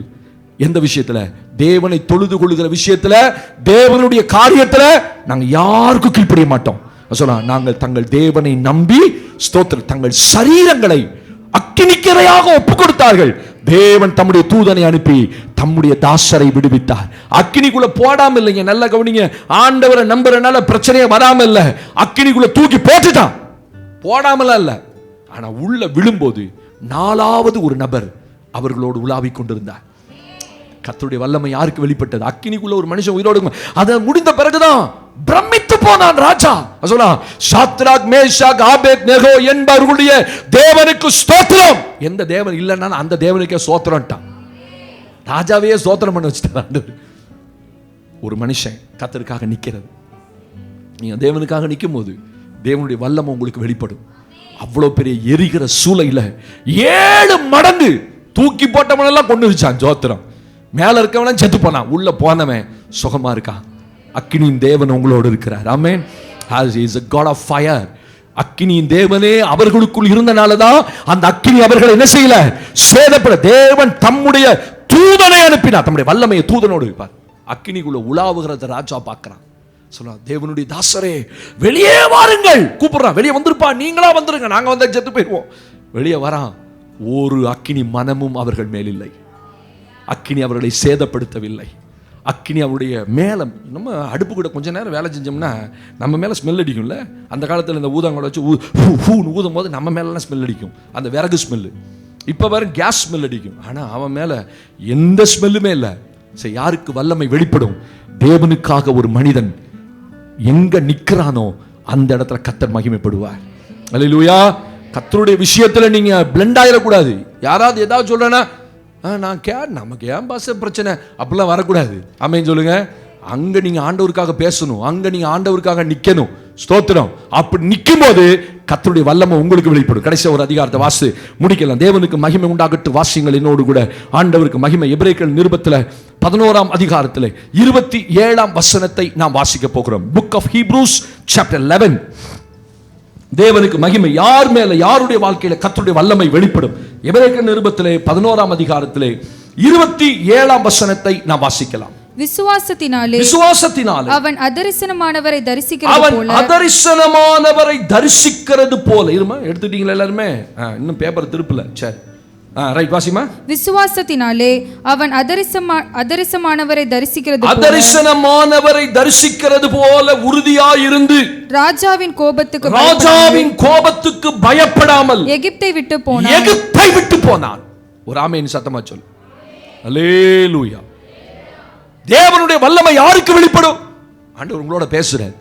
எந்த விஷயத்துல? தேவனை தொழுது கொள்ளுகிற விஷயத்துல, தேவனுடைய காரியத்துல நாங்க யாருக்கும் கீழ்ப்படிய மாட்டோம். சொல்றான், நாங்கள் தங்கள் தேவனை நம்பி ஸ்தோத்திரம் தங்கள் சரீரங்களை அக்கினிக்கரையாக ஒப்பு கொடுத்தார்கள். தேவன் தம்முடைய தூதனை அனுப்பி தம்முடைய தாசரை விடுவித்தார். அக்கினிக்குள்ள போடாம இல்லைங்க, நல்லா கவனிங்க. ஆண்டவரை நம்புறனால பிரச்சனையே வராம இல்ல, அக்கினிக்குள்ள தூக்கி போட்டுட்டான். போடாமல இல்ல, ஆனா உள்ள விழும்போது 4வது ஒரு நபர் அவர்களோடு உலாவிக் கொண்டிருந்தார். கர்த்தருடைய வல்லமை யாருக்கு வெளிப்பட்டது? அக்கினிக்குள்ள ஒரு மனுஷன் உயிரோடு. அது முடிந்த பிறகுதான் பிரமித்து போனான் ராஜா. சொல்ல, சாத்ராக் மேஷாக் ஆபேத்நேகோ என்பவர்களுடைய தேவனுக்கு ஸ்தோத்திரம். எந்த தேவன் இல்லைன்னா அந்த தேவனுக்கே ஸ்தோத்திரம்ட்டான். ராஜாவையே ஸ்தோத்திரம் பண்ண வச்சுட்டார். ஒரு மனுஷன் கர்த்தருக்காக நிக்கிறது, நீங்க தேவனுக்காக நிற்கும் போது தேவனுடைய வல்லமை உங்களுக்கு வெளிப்படும். அவ்வளவு பெரிய எரிகிற சூளையில 7 மடங்கு தூக்கி போட்டவனெல்லாம் கொண்டு வச்சான். ஜோத்திரம். மேல இருக்கவன் செத்து போனான், உள்ள போனவன் சுகமா இருக்கான். அக்கினியின் தேவன் உங்களோடு இருக்கிறார். ஆமென். He is a God of fire. அக்கினியின் தேவனே அவர்களுக்குள் இருந்தனாலதான் அந்த அக்கினி அவர்களை என்ன செய்யல, சேதப்பட. தேவன் தம்முடைய தூதனை அனுப்பினார். தம்முடைய வல்லமையை தூதனோடு இருப்பார். அக்கினிக்குள்ள உலாவுகிறத ராஜா பார்க்கிறான். சொல்ல, தேவனுடைய தாசரே வெளியே வாருங்கள், கூப்பிடுறான். வெளியே வந்திருப்பா, நீங்களா வந்துருங்க, நாங்க வந்தா செத்து போயிடுவோம். வெளியே வரான். ஒரு அக்கினி மனமும் அவர்கள் மேல் இல்லை. அக்கினி அவர்களை சேதப்படுத்தவில்லை. அக்கினி அவருடைய மேல, நம்ம அடுப்பு கூட கொஞ்ச நேரம் வேலை செஞ்சோம்னா நம்ம மேல ஸ்மெல் அடிக்கும்ல. அந்த காலத்தில் இந்த ஊதாங்கோட வச்சு ஊதும் போது நம்ம மேலாம் ஸ்மெல் அடிக்கும், அந்த விறகு ஸ்மெல்லு. இப்போ வர கேஸ் ஸ்மெல் அடிக்கும். ஆனால் அவன் மேல எந்த ஸ்மெல்லுமே இல்லை. சரி, யாருக்கு வல்லமை வெளிப்படும்? தேவனுக்காக ஒரு மனிதன் எங்க நிக்கிறானோ அந்த இடத்துல கர்த்தர் மகிமைப்படுவார். அல்லேலூயா. கர்த்தருடைய விஷயத்துல நீங்க பிளெண்ட் ஆயிடக்கூடாது. யாராவது ஏதாவது சொல்றேன்னா நான் நமக்கு ஏன் பாச பிரச்சனை அப்படிலாம் வரக்கூடாது. ஆமென் சொல்லுங்க. அங்க நீங்க ஆண்டவருக்காக பேசணும், அங்க நீங்க ஆண்டவருக்காக நிக்கணும். ஸ்தோத்திரம். அப்படி நிற்கும் போது கர்த்தருடைய வல்லமை உங்களுக்கு வெளிப்படும். கடைசி ஒரு அதிகாரத்தை வாசி முடிக்கலாம். தேவனுக்கு மகிமை உண்டாகட்டும். வாசிங்கள் என்னோடு கூட. ஆண்டவருக்கு மகிமை. எபிரேயர்கள் நிருபத்தில் 11ஆம் அதிகாரத்தில் 27ஆம் வசனத்தை நாம் வாசிக்க போகிறோம். Book of Hebrews chapter 11. தேவனுக்கு மகிமை. யார் மேல, யாருடைய வாழ்க்கையில கர்த்தருடைய வல்லமை வெளிப்படும்? எபிரேயர்கள் நிருபத்திலே 11ஆம் அதிகாரத்திலே 27ஆம் வசனத்தை நாம் வாசிக்கலாம். விசுவாசத்தினாலே அவன் அதரிசனமானவரை தரிசிக்கிறது போல இருமா. எடுத்துட்டீங்களா எல்லாருமே? இன்னும் பேப்பர் திருப்பல. சரி, ரைட், வாசிமா. விசுவாசத்தினாலே அவன் அதரிசனமானவரை தரிசிக்கிறது போல உறுதியாயிருந்து ராஜாவின் கோபத்துக்கு பயப்படாமல் எகிப்தை விட்டு போனான். ஒரு ஆமென் சத்தமா சொல்லு. அல்லேலூயா. தேவனுடைய வல்லமை யாருக்கு வெளிப்படும்? ஆண்டவர் உங்களோட பேசுறார்.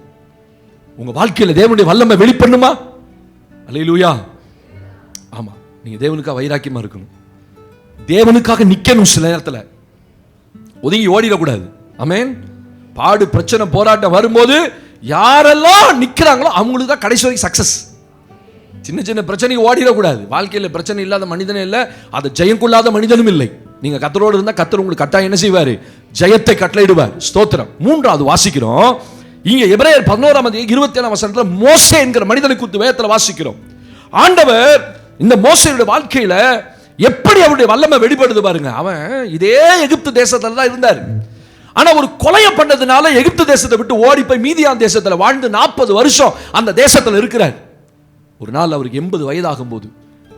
உங்க வாழ்க்கையில தேவனுடைய வல்லமை வெளிப்படணுமா? அல்லேலூயா. ஆமா, நீங்க தேவனுக்காக வைராக்கியமா இருக்கணும். தேவனுக்காக நிக்கணும். சில நேரத்துல ஒதுங்கி ஓடிடக்கூடாது. ஆமென். பாடு, பிரச்சனை, போராட்டம் வரும்போது யாரெல்லாம் நிக்கிறாங்களோ அவங்களுக்கு தான் கடைசி வரைக்கும் சக்சஸ். சின்ன சின்ன பிரச்சனைக்கு ஓடிடக்கூடாது. வாழ்க்கையில பிரச்சனை இல்லாத மனிதனே இல்லை, அதை ஜெயம் கொள்ளாத மனிதனும் இல்லை. நீங்க கர்த்தரோடு இருந்தா கர்த்தர் உங்களுக்கு கட்டாயம் என்ன செய்வாரு? ஜெயத்தை கட்டளையிடுவார். ஸ்தோத்திரம். மூன்றாவது வாசிக்கிறோம் இங்க எபிரேயர் 11:27 மோசே என்கிற மனிதனை குறித்து வேதத்துல வாசிக்கிறோம். ஆண்டவர் இந்த மோசேயுடைய வாழ்க்கையில எப்படி அவருடைய வல்லமை வெளிப்படுது பாருங்க. அவன் இதே எகிப்து தேசத்துல தான் இருந்தார். ஆனா ஒரு கொலையை பண்ணதுனால எகிப்து தேசத்தை விட்டு ஓடி போய் மீதியான் தேசத்துல வாழ்ந்து 40 வருஷம் அந்த தேசத்துல இருக்கிறார். ஒரு நாள் அவருக்கு 80 வயதாகும் போது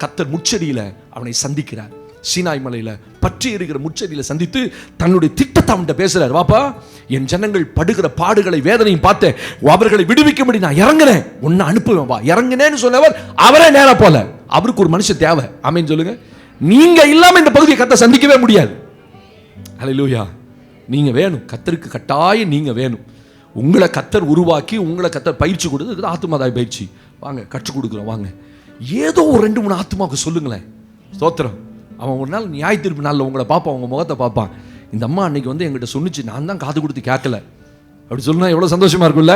கர்த்தர் முச்செடியில அவனை சந்திக்கிறார். சீனாய் மலையில பற்றி இருக்கிற முச்செடியில சந்தித்து தன்னுடைய திட்டத்தை அவன்கிட்ட பேசுறார். வாப்பா, என் ஜனங்கள் படுகிற பாடுகளை வேதனையும் பார்த்தேன், அவர்களை விடுவிக்கும்படி நான் இறங்குறேன், உன்னை அனுப்புவேன், வா. இறங்குனேன்னு சொன்னவர் அவரே நேரா போல. அவருக்கு ஒரு மனுஷன் தேவை. ஆமென் சொல்லுங்க. நீங்க இல்லாம இந்த பகுதியை கர்த்தர் சந்திக்கவே முடியாது. அல்லேலூயா. நீங்க வேணும். கர்த்தருக்கு கட்டாயம் நீங்க வேணும். உங்களை கர்த்தர் உருவாக்கி உங்களை கர்த்தர் பயிற்சி கொடுத்து ஆத்துமாதாய் பயிற்சி வாங்க கற்றுக் கொடுக்குறோம். வாங்க, ஏதோ ஒரு 2-3 ஆத்துமாவுக்கு சொல்லுங்களேன். ஸ்தோத்திரம். அவன் ஒரு நாள் நியாய தீர்ப்பு நாளில் உங்களை பார்ப்பான், உங்க முகத்தை பார்ப்பான். இந்த அம்மா அன்னைக்கு வந்து எங்கிட்ட சொன்னிச்சு, நான் தான் காது கொடுத்து கேட்கல அப்படி சொன்னா எவ்வளவு சந்தோஷமா இருக்கும்ல.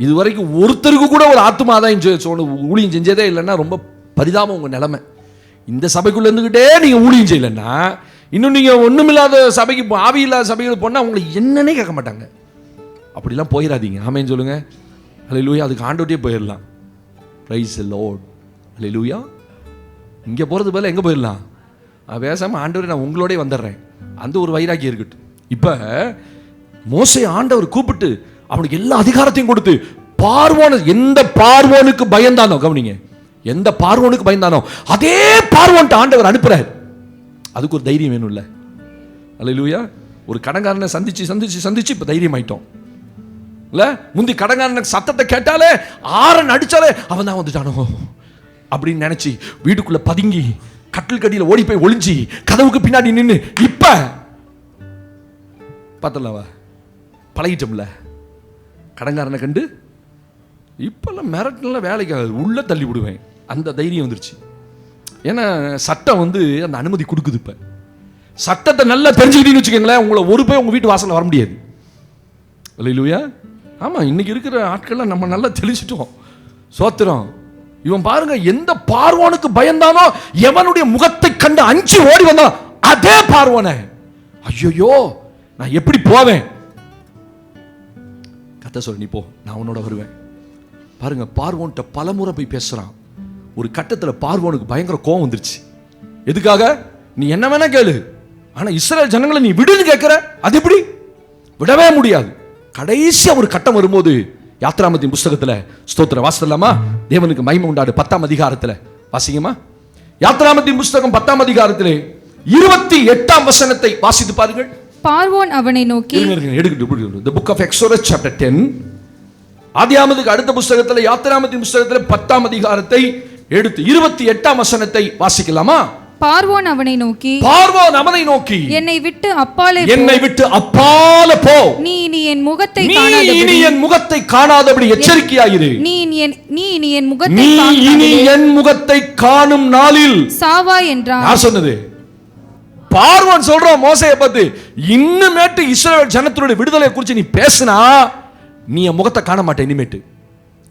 இது வரைக்கும் ஒருத்தருக்கு கூட ஒரு ஆத்துமாதான் ஊழியம் செஞ்சதே இல்லைன்னா ரொம்ப பரிதாபம் உங்க நிலைமை. இந்த சபைக்குள்ள இருந்துகிட்டே நீங்க ஊழியம் செய்யலன்னா இன்னும் நீங்க ஒண்ணுமில்லாத சபைக்கு ஆவி இல்லாத சபைகள் போனா உங்களை என்னன்னே கேட்க மாட்டாங்க. அப்படிலாம் போயிடாதீங்க. ஆமென் சொல்லுங்க. அல்லேலூயா. அதுக்கு ஆண்டவரே போயிடலாம். Praise the lord. அல்லேலூயா. இங்க போறது பதிலா எங்க போயிடலாம்? பேசாம ஆண்டவரே நான் உங்களோட வந்துடுறேன், அந்த ஒரு வைராக்கியம் இருக்கட்டும். இப்ப மோசே ஆண்டவர் கூப்பிட்டு அவனுக்கு எல்லா அதிகாரத்தையும் கொடுத்து பார்வோன் எந்த பார்வோனுக்கு பயந்தானோ, கவனிங்க, எந்த பார்வோனுக்கு பயந்தானோ அதே பார்வோன்ட்ட ஆண்டவர் அனுப்புறார். அதுக்கு ஒரு தைரியம் வேணும்ல. அல்லேலூயா. ஒரு கடன்காரனை சந்திச்சு இப்ப தைரியம் ஆயிட்டோம் இல்ல. முந்தி கடன்காரனுக்கு சத்தத்தை கேட்டாலே ஆரன் அடிச்சாலே அவன் தான் வந்துட்டானோ அப்படின்னு நினைச்சு வீட்டுக்குள்ள பதுங்கி கட்டில் கடியில ஓடி போய் ஒளிஞ்சி கதவுக்கு பின்னாடி நின்று இப்ப பார்த்தலவா பழகிட்டோம்ல. கடன்காரனை கண்டு இப்பெல்லாம் மிரட்டல வேலைக்கு உள்ள தள்ளி விடுவேன். அந்த தைரியம் வந்துருச்சு. ஏன்னா சட்டம் வந்து அந்த அனுமதி கொடுக்குது. இப்ப சட்டத்தை நல்லா தெரிஞ்சுக்கிட்டீங்கன்னு வச்சுக்கோங்களேன், உங்களை ஒரு போய் உங்க வீட்டு வாசல்ல வர முடியாது. அல்லேலூயா. ஆமா, இன்னைக்கு இருக்கிற ஆட்கள்லாம் நம்ம நல்லா தெளிச்சிட்டோம். சோத்திரம். இவன் பாருங்க, எந்த பார்வோனுக்கு பயந்தானோ எவனுடைய முகத்தை கண்டு அஞ்சு ஓடி வந்தான் அதே பார்வோனை. ஐயோ நான் எப்படி போவேன்? கத்த சொல்ல, நீ போ, நான் உன்னோட வருவேன். பாருங்க, பார்வோன்ட்ட பலமுறை போய் பேசுறான். ஒரு கட்டத்துல பார்வோனுக்கு பயங்கர கோவம் வந்துருச்சு. எதுக்காக? நீ என்ன வேணா கேளு, ஆனா இஸ்ரவேல் ஜனங்களை நீ விடுன்னு கேட்கிற, அது எப்படி? விடவே முடியாது. கடைசியா ஒரு கட்டம் வரும்போது யாத்ராமத்தின் புஸ்தகத்துல ஸ்தோத்திர வாசிக்கலாமா? தேவனுக்கு மகிமை உண்டாடு 10ஆம் அதிகாரத்துல வாசிங்கம்மா. யாத்ராமத்தின் புஸ்தகம் 10ஆம் அதிகாரத்திலே 28ஆம் வசனத்தை வாசித்து பாருங்கள். பார்வோன் அவனை நோக்கி, எடுக்கட்டும். The book of Exodus chapter 10, ஆதியாகமத்துக்கு அடுத்த புஸ்தகத்துல யாத்ராமத்தின் புஸ்தகத்துல 10ஆம் அதிகாரத்தை எடுத்து 28ஆம் வசனத்தை வாசிக்கலாமா? பார்வோன் அவனை நோக்கி, என்னை விட்டு அப்பாலே போ, நீ இனி என் முகத்தை காணாதபடி எச்சரிக்கையாயிரு. நீ இனி என் முகத்தை காணும் நாளில் சாவாய் என்றான். யார் சொன்னது? பார்வோன் சொல்றான் மோசேயை பார்த்து, இன்னுமேட்டு இஸ்ரவேல் ஜனத்தினுடைய விடுதலை குறித்து நீ பேசினா நீ என் முகத்தை காண மாட்டே, இனிமேட்டு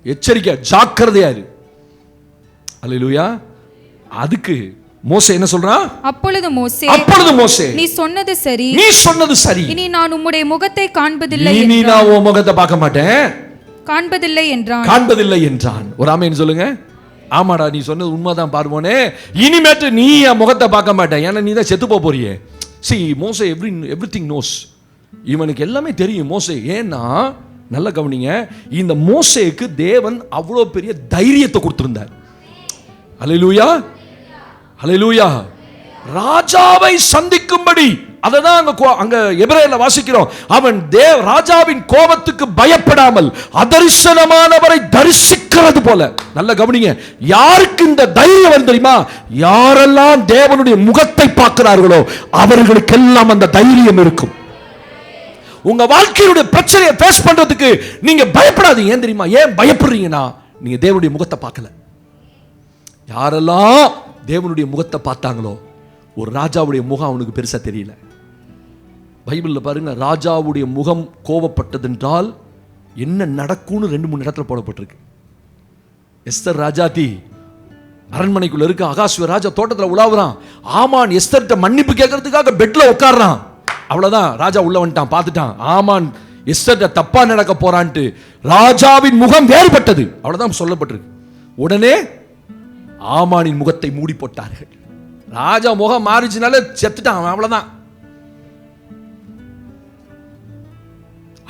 எச்சரிக்கை, ஜாக்கிரதையா இரு. அல்லேலூயா. அதுக்கு மோசே என்ன சொல்றான்? அப்பொழுது மோசே நீ சொன்னது சரி, இனி நான் உம்முடைய முகத்தை காண்பதில்லை, இனி நான் உன் முகத்தை பார்க்க மாட்டேன், காண்பதில்லை என்றான். ஒரு ஆமென் சொல்லுங்க. ஆமாடா, நீ சொன்னது உண்மைதான் பார்வோனே, இனிமேட்டு நீ என் முகத்தை பார்க்க மாட்டேன், ஏன்னா நீ தான் செத்து போறியே. See, Moses everything knows. இவனுக்கு எல்லாமே தெரியும் மோசே. ஏன்னா நல்ல கவனிங்க, இந்த மோசேக்கு தேவன் அவ்வளோ பெரிய தைரியத்தை கொடுத்திருந்தார். அல்லேலூயா, அல்லேலூயா. ராஜாவை சந்திக்கும்படி, அததான் அங்க எபிரேயர்ல வாசிக்கிறோம். அவன் ராஜாவின் கோபத்துக்கு பயப்படாமல் அதரிசனமானவரை தரிசிக்கிறது போல. நல்ல கவனிங்க, யாருக்கு இந்த தைரியம் வந்து தெரியுமா? யாரெல்லாம் தேவனுடைய முகத்தை பார்க்கிறார்களோ அவர்களுக்கெல்லாம் அந்த தைரியம் இருக்கும். உங்க வாழ்க்கையுடைய பிரச்சனையை ஃபேஸ் பண்றதுக்கு நீங்க பயப்படாதீங்க. ஏன் தெரியுமா? ஏன் பயப்படுறீங்கன்னா, நீங்க தேவனுடைய முகத்தை பார்க்கல. யாரெல்லாம் தேவனுடைய முகத்தை பார்த்தாங்களோ, ஒரு ராஜாவுடைய முகம் அவனுக்கு பெருசா தெரியல. பைபிள்ல பாருங்க, ராஜாவுடைய முகம் கோபப்பட்டதென்றால் என்ன நடக்கும்னு 2-3 இடத்துல போடப்பட்டிருக்கு. எஸ்தர் ராஜாத்தி அரண்மனைக்குள்ள இருக்க, அகாஸ்வேர் ராஜா தோட்டத்தில் உலாவுறான். ஆமான் எஸ்தர்ட்ட மன்னிப்பு கேட்கறதுக்காக பெட்ல உட்கார்றான். அவ்வளவுதான், ராஜா உள்ள வந்துட்டான், பார்த்துட்டான். ஆமான் எஸ்தர்ட்ட தப்பா நடக்க போறான்ட்டு ராஜாவின் முகம் வேறுபட்டது. அவ்வளவுதான் சொல்லப்பட்டிருக்கு. உடனே ஆமானின் முகத்தை மூடி போட்டார்கள். ராஜா முகம் மாறிச்சுனால செத்துட்டான், அவ்வளவுதான்.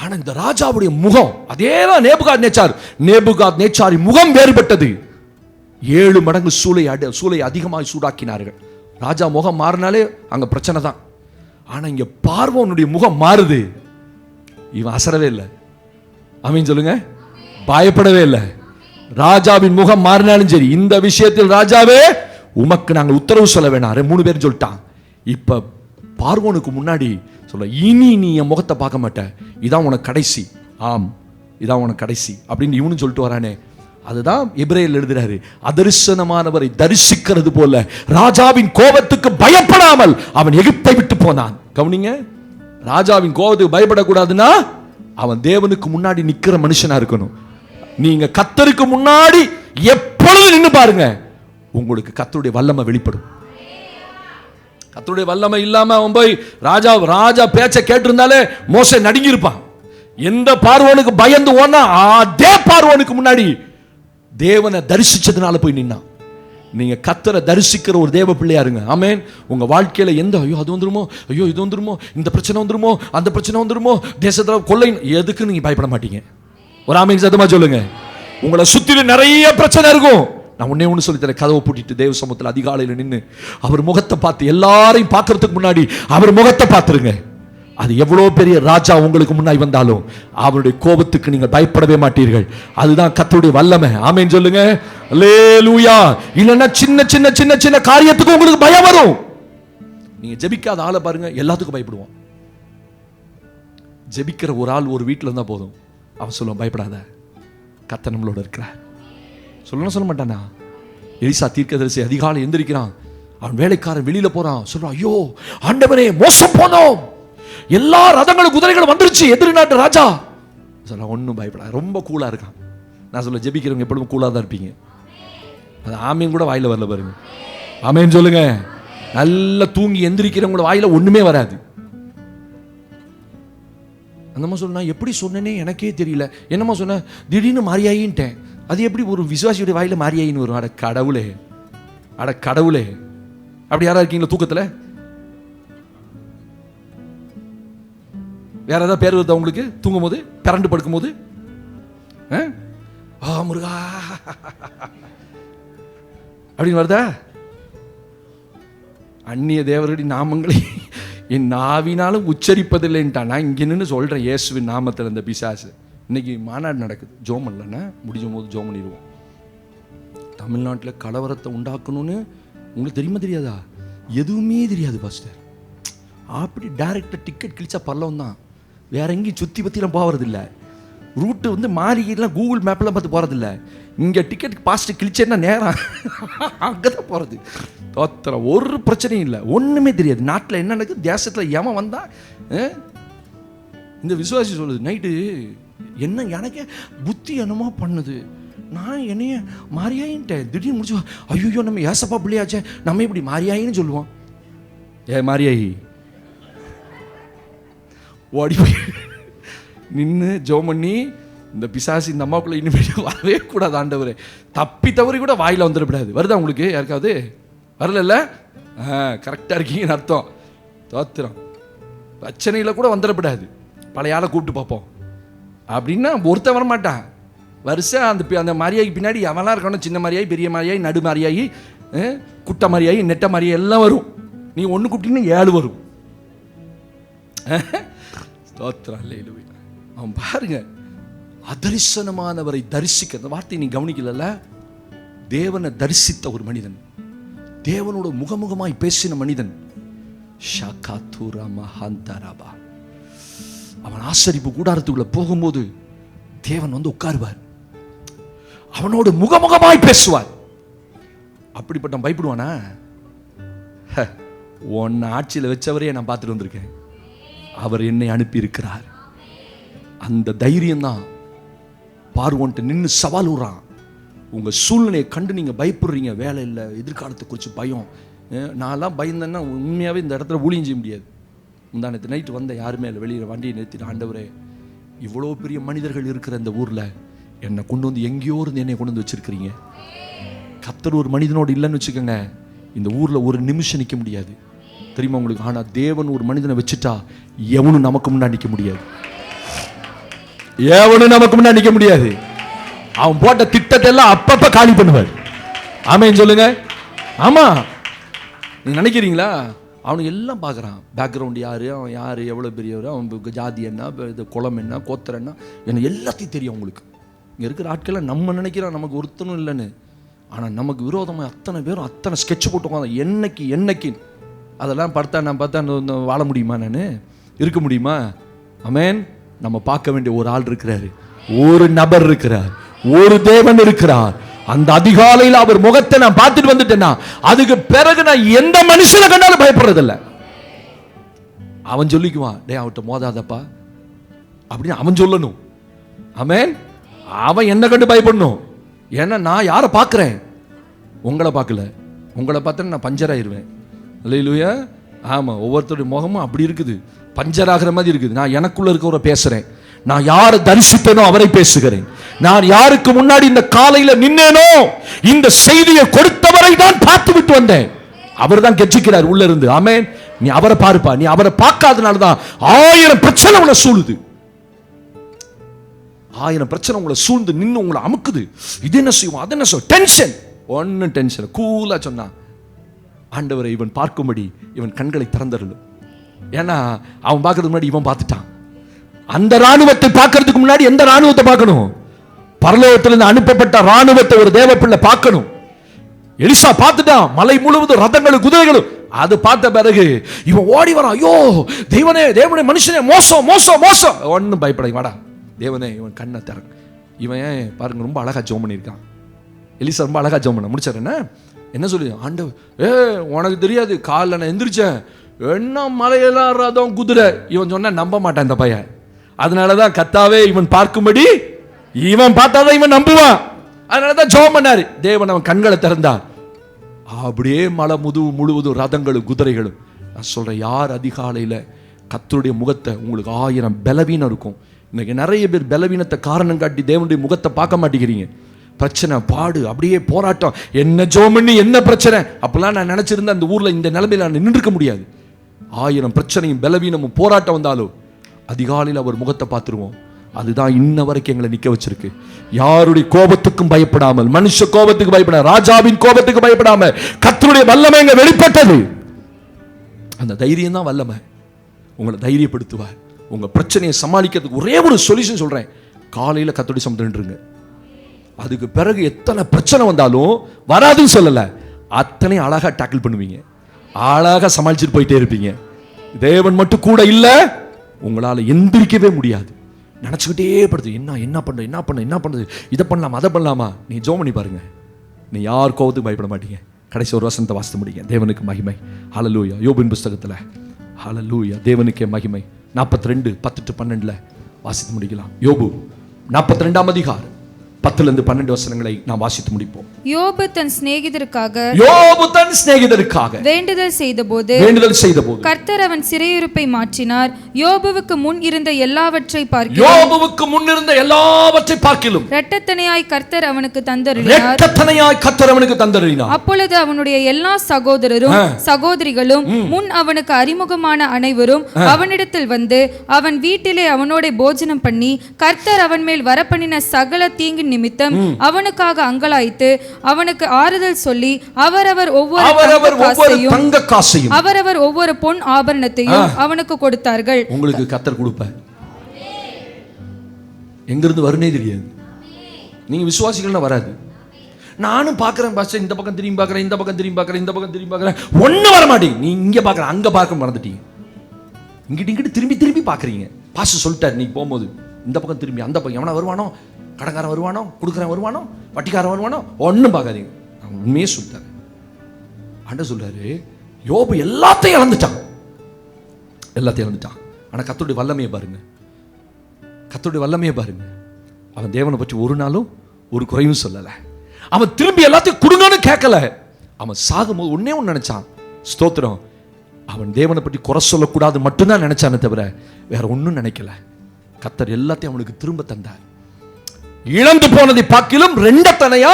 ஆனா இந்த ராஜாவுடைய முகம் அதேதான். நேபுகாத் நேச்சாரின் முகம் வேறுபட்டது. 7 மடங்கு சூளை அதிகமாக சூடாக்கினார்கள். ராஜா முகம் மாறினாலே அங்க பிரச்சனை தான். ஆனா இங்க பார்வோனுடைய முகம் மாறுது. இவன் அசரவே இல்லை. ஆமீன் சொல்லுங்க. பயப்படவே இல்லை. ராஜாவின் முகம் மாறினாலும் சரி, இந்த விஷயத்தில் ராஜாவே உமக்கு நாங்கள் உத்தரவு சொல்ல வேணாம். 3 பேர் சொல்லிட்டான். இப்ப பார்வோனுக்கு முன்னாடி சொல்ல, இனி நீ என் முகத்தை பார்க்க மாட்ட, இதான் உனக்கு கடைசி. ஆம், இதான் உனக்கு கடைசி அப்படின்னு இவனு சொல்லிட்டு வரானே. அதுதான் எபிரேயர் எழுதுறாரு, அதரிசனமானவரை தரிசிக்கிறது போல ராஜாவின் கோபத்துக்கு பயப்படாமல் அவன் எகிப்தை விட்டு போனான். கவனிங்க, ராஜாவின் கோபத்துக்கு பயப்படக்கூடாதுன்னா அவன் தேவனுக்கு முன்னாடி நிக்கிற மனுஷனா இருக்கணும். நீங்க கர்த்தருக்கு முன்னாடி எப்பொழுது நின்னு பாருங்க, உங்களுக்கு கர்த்தருடைய வல்லமை வெளிப்படும். கர்த்தருடைய வல்லமை இல்லாம அவன் போய் ராஜா பேச்ச கேட்டிருந்தாலே மோசே நடுங்கி இருப்பான். எந்த பார்வோனுக்கு பயந்து ஓனா அதே பார்வோனுக்கு முன்னாடி தேவனை தரிசிச்சதுனால போய் நின்னான். நீங்க கர்த்தரை தரிசிக்கிற ஒரு தேவ பிள்ளையா இருங்க. ஆமென். உங்க வாழ்க்கையில எந்த ஐயோ அது வந்துருமோ, ஐயோ இது வந்துருமோ, இந்த பிரச்சனை வந்துருமோ, அந்த பிரச்சனை வந்துருமோ, தேசத்துல கொள்ளை, எதுக்கு நீங்க பயப்பட மாட்டீங்க. ஒரு ஆமென் சத்தமா சொல்லுங்க. உங்களை சுத்திலும் நிறைய பிரச்சனை இருக்கும். நான் ஒண்ணு சொல்லித்தரேன், கதவை பூட்டிட்டு தேவ சமூகத்தில் அதிகாலையில் நின்று அவர் முகத்தை பார்த்து, எல்லாரையும் பார்க்கறதுக்கு முன்னாடி அவர் முகத்தை பார்த்துருங்க. அது எவ்வளவு பெரிய ராஜா உங்களுக்கு முன்னாடி வந்தாலும் அவருடைய கோபத்துக்கு நீங்கள் பயப்படவே மாட்டீர்கள். அதுதான் கர்த்தருடைய வல்லமை. ஆமென் சொல்லுங்க. அல்லேலூயா. இல்லைன்னா சின்ன சின்ன சின்ன சின்ன காரியத்துக்கு உங்களுக்கு பயம் வரும். நீங்க ஜெபிக்காத ஆளை பாருங்க, எல்லாத்துக்கும் பயப்படுவோம். ஜெபிக்கிற ஒரு ஆள் ஒரு வீட்டில் இருந்தா போதும், அவன் சொல்லுவான் பயப்படாத, கர்த்தர் நம்மளோட இருக்கிறார். சொல்லணும் சொல்ல மாட்டானா? எலிசா தீர்க்கதரிசி அதிகாலை எந்திரிக்கிறான், அவன் வேலைக்காரன் வெளியில போறான், சொல்றான் ஐயோ ஆண்டவரே மோசம் போனோம், எல்லா ரதங்களும் குதிரைகளும் வந்துருச்சு, எதிரி நாட்டு ராஜா. சொல்ல ஒன்றும் பயப்படாது, ரொம்ப கூலா இருக்கான். நான் சொல்ல ஜெபிக்கிறவங்க எப்பொழுதும் கூலா தான் இருப்பீங்க. அது ஆமீன் கூட வாயில வரல பாருங்க. ஆமீன் சொல்லுங்க. நல்லா தூங்கி எந்திரிக்கிறவங்களோட வாயில ஒண்ணுமே வராது. அந்தம்மா சொன்னா எப்படி சொன்னேனே எனக்கே தெரியல, என்னம்மா சொன்ன, திடீர்னு மாறியாயின்ட்டேன். அது எப்படி ஒரு விசுவாசியுடைய வாயில மாறியாயின்னு வரும்? அட கடவுளே, அட கடவுளே. அப்படி யாரா இருக்கீங்களா தூக்கத்துல? வேற ஏதாவது பேர் வருதா உங்களுக்கு தூங்கும் போது, பிறண்டு படுக்கும் போது? முருகா அப்படின்னு வருதா? அந்நிய தேவருடைய நாமங்களை என் நாவினாலும் உச்சரிப்பதில்லைன்ட்டான். நான் இங்க நின்று சொல்றேன் இயேசுவின் நாமத்தில். இந்த பிசாசு இன்னைக்கு மாநாடு நடக்குது, ஜோம் இல்லைன்னா முடிஞ்சும் போது ஜோம் பண்ணிடுவோம். தமிழ்நாட்டில் கலவரத்தை உண்டாக்கணும்னு உங்களுக்கு தெரியுமா தெரியாதா? எதுவுமே தெரியாது பாஸ்டர். அப்படி டைரக்டாக டிக்கெட் கிழிச்சா பரலம் தான், வேற எங்கேயும் சுற்றி பற்றிலாம் போகிறதில்ல. ரூட்டு வந்து மாறிலாம் கூகுள் மேப்லாம் பார்த்து போகிறதில்ல. இங்கே டிக்கெட் பாஸ்ட்டு கிழிச்சேன்னா நேரம் அங்கே தான் போகிறது. தோத்திரம், ஒரு பிரச்சனையும் இல்லை, ஒன்றுமே தெரியாது. நாட்டில் என்ன நடக்குது, தேசத்தில் எவன் வந்தா. இந்த விசுவாசி சொல்லுது நைட்டு என்ன எனக்கே புத்தி என்னமோ பண்ணுது, நான் என்னைய மாறியாயின்ட்டேன். திடீர்னு முடிச்சு ஐயோ நம்ம ஏசப்பா பிள்ளையாச்சே, நம்ம இப்படி மாறியாயின்னு சொல்லுவோம். மாறியாயி ஓடி போய் நின்று ஜோம் பண்ணி, இந்த பிசாசு இந்த அம்மாவுக்குள்ள இனிமேல் வரவே கூடாது ஆண்டவரே, தப்பி தவறி கூட வாயில வந்துடக்கூடாது. வருதா உங்களுக்கு யாருக்காவது? வரல? கரெக்டாக இருக்கீங்கன்னு அர்த்தம். தோத்திரம். பிரச்சனையில் கூட வந்துடப்படாது, பழைய ஆளை கூப்பிட்டு பார்ப்போம் அப்படின்னா ஒருத்தன் வரமாட்டான். வருஷம் அந்த மாதிரியாகி பின்னாடி அவெல்லாம் இருக்கணும். சின்ன மாதிரியாகி, பெரிய மாதிரியாகி, நடு மாதிரியாகி, குட்டை மாதிரியாகி, நெட்டை மாதிரியாகி எல்லாம் வரும். நீ ஒன்று கூப்பிட்டீங்கன்னா 7 வரும். ஸ்தோத்திரம், அல்லேலூயா. அவன் பாருங்க, அதரிசனமானவரை தரிசிக்க, அந்த வார்த்தை நீ கவனிக்கல, தேவனை தரிசித்த ஒரு மனிதன், தேவனோட முகமுகமாய் பேசின மனிதன். அவன் ஆசரிப்பு கூடாரத்துக்குள்ள போகும்போது தேவன் வந்து உட்காருவார், அவனோடு முகமுகமாய் பேசுவார். அப்படிப்பட்ட பயப்படுவானா? உன்னை ஆட்சியில் வச்சவரையே நான் பார்த்துட்டு வந்திருக்கேன், அவர் என்னை அனுப்பி இருக்கிறார். அந்த தைரியம் தான் பார்வோன்ட்டு நின்று சவால் விடுறான். உங்கள் சூழ்நிலையை கண்டு நீங்கள் பயப்படுறீங்க, வேலை இல்லை, எதிர்காலத்தை குறித்து பயம். நான்லாம் பயந்தேன்னா உண்மையாகவே இந்த இடத்துல ஊழியம் செய்ய முடியாது. முந்தானத்து நைட்டு வந்த யாருமே இல்லை, வெளியில் வண்டியை நிறுத்திட்டு, ஆண்டவரே இவ்வளோ பெரிய மனிதர்கள் இருக்கிற இந்த ஊரில் என்னை கொண்டு வந்து எங்கேயோ இருந்து என்னை கொண்டு வந்து வச்சுருக்கிறீங்க. கர்த்தர் ஒரு மனிதனோடு இல்லைன்னு வச்சுக்கோங்க, இந்த ஊரில் ஒரு நிமிஷம் நிற்க முடியாது, தெரியுமா உங்களுக்கு? ஆனால் தேவன் ஒரு மனிதனை வச்சுட்டா எவனும் நமக்கு முன்னாடி நிற்க முடியாது, எவனும் நமக்கு முன்னாடி நிற்க முடியாது. அவன் போட்ட திட்டத்தை எல்லாம் அப்பப்ப காலி பண்ணுவார். ஆமேன்னு சொல்லுங்க. ஆமா, நீங்க நினைக்கிறீங்களா? அவனுக்கு எல்லாம் பார்க்குறான், பேக்ரவுண்ட் யாரு, அவன் யாரு, எவ்வளோ பெரியவர், அவன் ஜாதி என்ன, இது குளம் என்ன, கோத்திரம் என்ன, எனக்கு எல்லாத்தையும் தெரியும் அவங்களுக்கு. இங்கே இருக்கிற ஆட்களை நம்ம நினைக்கிறோம் நமக்கு ஒருத்தனும் இல்லைன்னு, ஆனால் நமக்கு விரோதமாக அத்தனை பேரும் அத்தனை ஸ்கெட்ச் போட்டுக்கோங்க. என்னைக்கு அதெல்லாம் பார்த்தா வாழ முடியுமா? நான் இருக்க முடியுமா? ஆமென். நம்ம பார்க்க வேண்டிய ஒரு ஆள் இருக்கிறாரு, ஒரு நபர் இருக்கிறார், ஒரு தேவன் இருக்கிறார். அந்த அதிகாலையில் அவர் முகத்தை நான் பார்த்துட்டு வந்துட்டேன்னா அதுக்கு பிறகு நான் எந்த மனுஷனை கண்டாலும் பயப்படுறதில்லை. அவன் சொல்லிக்குவான், டே அவன்கிட்ட மோதாதப்பா அப்படின்னு அவன் சொல்லணும். ஆமென். அவன் என்ன கண்டு பயப்படணும்? ஏன்னா நான் யாரை பார்க்குறேன்? உங்களை பார்க்கல. உங்களை பார்த்தேன்னா நான் பஞ்சர் ஆயிடுவேன். அல்லேலூயா. ஆமாம், ஒவ்வொருத்தருடைய முகமும் அப்படி இருக்குது, பஞ்சர் ஆகிற மாதிரி இருக்குது. நான் எனக்குள்ள இருக்கிறவரை பேசுகிறேன், நான் யாரை தரிசித்தேனோ அவரை பேசுகிறேன். நான் யாருக்கு முன்னாடி இந்த காலையில நின்னேனோ இந்த செய்தியை கொடுத்தவரை தான் பார்த்து விட்டு வந்தேன். அவர் தான் கெச்சிக்கிறார் உள்ள இருந்து. ஆமென். நீ அவரை பாருப்பா. நீ அவரை பார்க்காதனால தான் 1000 பிரச்சனை உங்களை சூழுது. 1000 பிரச்சனை உங்களை சூழ்ந்து நின்று உங்களை அமுக்குது. இது என்ன செய்வோம், அது என்ன செய்வோம், டென்ஷன். ஒன்னும் டென்ஷன். கூலா சொன்னா, ஆண்டவரை இவன் பார்க்கும்படி இவன் கண்களை திறந்தருளும். ஏன்னா அவன் பார்க்கறதுக்கு முன்னாடி இவன் பார்த்துட்டான். அந்த ராணுவத்தை பார்க்கறதுக்கு முன்னாடி எந்த ராணுவத்தை பார்க்கணும்? பரலோகத்திலிருந்து அனுப்பப்பட்ட ராணுவத்தை ஒரு தேவ பிள்ளை பார்க்கணும். எலிசா பார்த்துட்டான், மலை முழுவதும் ரதங்களும் குதிரைகளும். அது பார்த்த பிறகு இவன் ஓடி வரான், ஐயோ தேவனே தேவனே மனுஷனே மோசம் மோசம் மோசம். ஒன்னும் பயப்பட வாடா தேவனே, இவன் கண்ணை திற. இவன் பாருங்க ரொம்ப அழகா ஜெபம் பண்ணியிருக்கான். எலிசா ரொம்ப அழகா ஜெபம் பண்ண முடிச்சாரு. என்ன சொல்லி, ஆண்டவர் உனக்கு தெரியாது, காலைல நான் எந்திரிச்சேன், என்ன மலையெல்லாம் ரதம் குதிரை. இவன் சொன்ன நம்ப மாட்டான் இந்த பையன். அதனாலதான் கர்த்தாவே இவன் பார்க்கும்படி, இவன் பார்த்தாதான் இவன் நம்புவான். அதனாலதான் ஜெபம் பண்ணாரு. தேவன் அவன் கண்களை திறந்தார். அப்படியே மலை முழுவதும் ரதங்களும் குதிரைகளும். நான் சொல்றேன், யார் அதிகாலையில கர்த்தருடைய முகத்தை, உங்களுக்கு 1000 பலவீனம் இருக்கும். இன்னைக்கு நிறைய பேர் பலவீனத்தை காரணம் காட்டி தேவனுடைய முகத்தை பார்க்க மாட்டேங்கிறீங்க. பிரச்சனை, பாடு, அப்படியே போராட்டம், என்ன ஜெபம் பண்ணி என்ன பிரச்சனை. அப்பெல்லாம் நான் நினைச்சிருந்தேன் அந்த ஊர்ல இந்த நிலைமையில நான் நின்றுக்க முடியாது. 1000 பிரச்சனையும் பலவீனமும் போராட்டம் வந்தாலும் அதிகாலையில் அவர் முகத்தை பார்த்துருவோம். அதுதான் இன்ன வரைக்கும் எங்களை நிக்க வச்சிருக்கு. யாருடைய கோபத்துக்கும் பயப்படாமல், மனுஷ கோபத்துக்கு பயப்படாம, ராஜாவின் கோபத்துக்கு பயப்படாம கர்த்தருடைய வல்லமை எங்க வெளிப்பட்டது. அந்த தைரியம் தான் வல்லமை. உங்களை தைரியப்படுத்துவார். உங்க பிரச்சனையை சமாளிக்கிறதுக்கு ஒரே ஒரு சொல்யூஷன் சொல்றேன், காலையில கர்த்தருடைய சமூகத்துல நின்றுங்க. அதுக்கு பிறகு எத்தனை பிரச்சனை வந்தாலும் வராதுன்னு சொல்லல, அத்தனை அழகா டேக்கிள் பண்ணுவீங்க, அழகா சமாளிச்சுட்டு போயிட்டே இருப்பீங்க. தேவன் மட்டும் கூட இல்ல, உங்களால எந்திரிக்கவே முடியாது. நினைச்சுக்கிட்டே படுத்து, என்ன பண்றது, இதை பண்ணலாமா அதை பண்ணலாமா. நீ ஜெபம் பண்ணி பாருங்க, நீ யார் கோபத்துக்கு பயப்பட மாட்டீங்க. கடைசி ஒரு வசனத்தை வாசித்து முடிங்க. தேவனுக்கு மகிமை. ஹல்லேலூயா. யோபின் புஸ்தகத்துல ஹல்லேலூயா, தேவனுக்கே மகிமை. 42:10-12 வாசித்து முடிக்கலாம். யோபு 42ஆம் அதிகாரம் 10-12 வசனங்களை நாம் வாசித்து முடிப்போம். யோபு தன் சிநேகிதருக்காக வேண்டுதல் செய்தபோது கர்த்தர் அவன் சிறையிருப்பை மாற்றினார். யோபுவுக்கு முன் இருந்த எல்லாவற்றை பார்க்கிலும் இரட்டத்தனையாய் கர்த்தர் அவனுக்கு தந்தருளினார். அப்பொழுது அவனுடைய எல்லா சகோதரரும் சகோதரிகளும் முன் அவனுக்கு அறிமுகமான அனைவரும் அவனிடத்தில் வந்து அவன் வீட்டிலே அவனோட போஜனம் பண்ணி கர்த்தர் அவன் மேல் வரப்பண்ணின சகல தீங்கு நிமித்தம் அவனுக்காக அங்கலாய்த்து அவனுக்கு ஆறுதல் சொல்லி அவரவர் ஒவ்வொரு பொன் ஆபரணத்தையும் அவனுக்கு கொடுத்தார்கள். உங்களுக்கு கர்த்தர் கொடுப்பார். எங்கிருந்து வருனே தெரியாது. நீங்க விசுவாசிகள்னா வராது. நானும் பாக்குறேன் பாஸ்டர், இந்த பக்கம் திரும்பி பாக்குறேன், இந்த பக்கம் திரும்பி பாக்குறேன், இந்த பக்கம் திரும்பி பாக்குறேன், ஒண்ணு வர மாட்டேங்க. நீ இங்க பாக்குற, அங்க பார்க்க மறந்துட்டீங்க. இங்கிட்டு திரும்பி திரும்பி பாக்குறீங்க. பாஸ்டர் சொல்லிட்டாரு, நீ போகும்போது இந்த பக்கம் திரும்பி அந்த பக்கம் எவனா வருவானோ, கடங்காரன் வருவானோ, கொடுக்குறேன் வருவானோ, வட்டிக்காரன் வருவானோ, ஒன்றும் பார்க்காதீங்க. அவன் உண்மையே சொல்லிட்டாரு. ஆண்டவர் சொல்றாரு, யோபு எல்லாத்தையும் இழந்துட்டான். ஆனா கர்த்தருடைய வல்லமையை பாருங்க. அவன் தேவனை பற்றி ஒரு நாளும் ஒரு குறையும் சொல்லல. அவன் திரும்பி எல்லாத்தையும் கொடுங்கன்னு கேட்கல. அவன் சாகும்போது ஒன்னே ஒன்று நினைச்சான், ஸ்தோத்திரம், அவன் தேவனை பற்றி குறை சொல்லக்கூடாது மட்டும்தான் நினைச்சானே தவிர வேற ஒன்றும் நினைக்கல. கர்த்தர் எல்லாத்தையும் அவனுக்கு திரும்ப தந்தார். இழந்து போனதை பார்க்கிலும் ரெண்டத்தனையா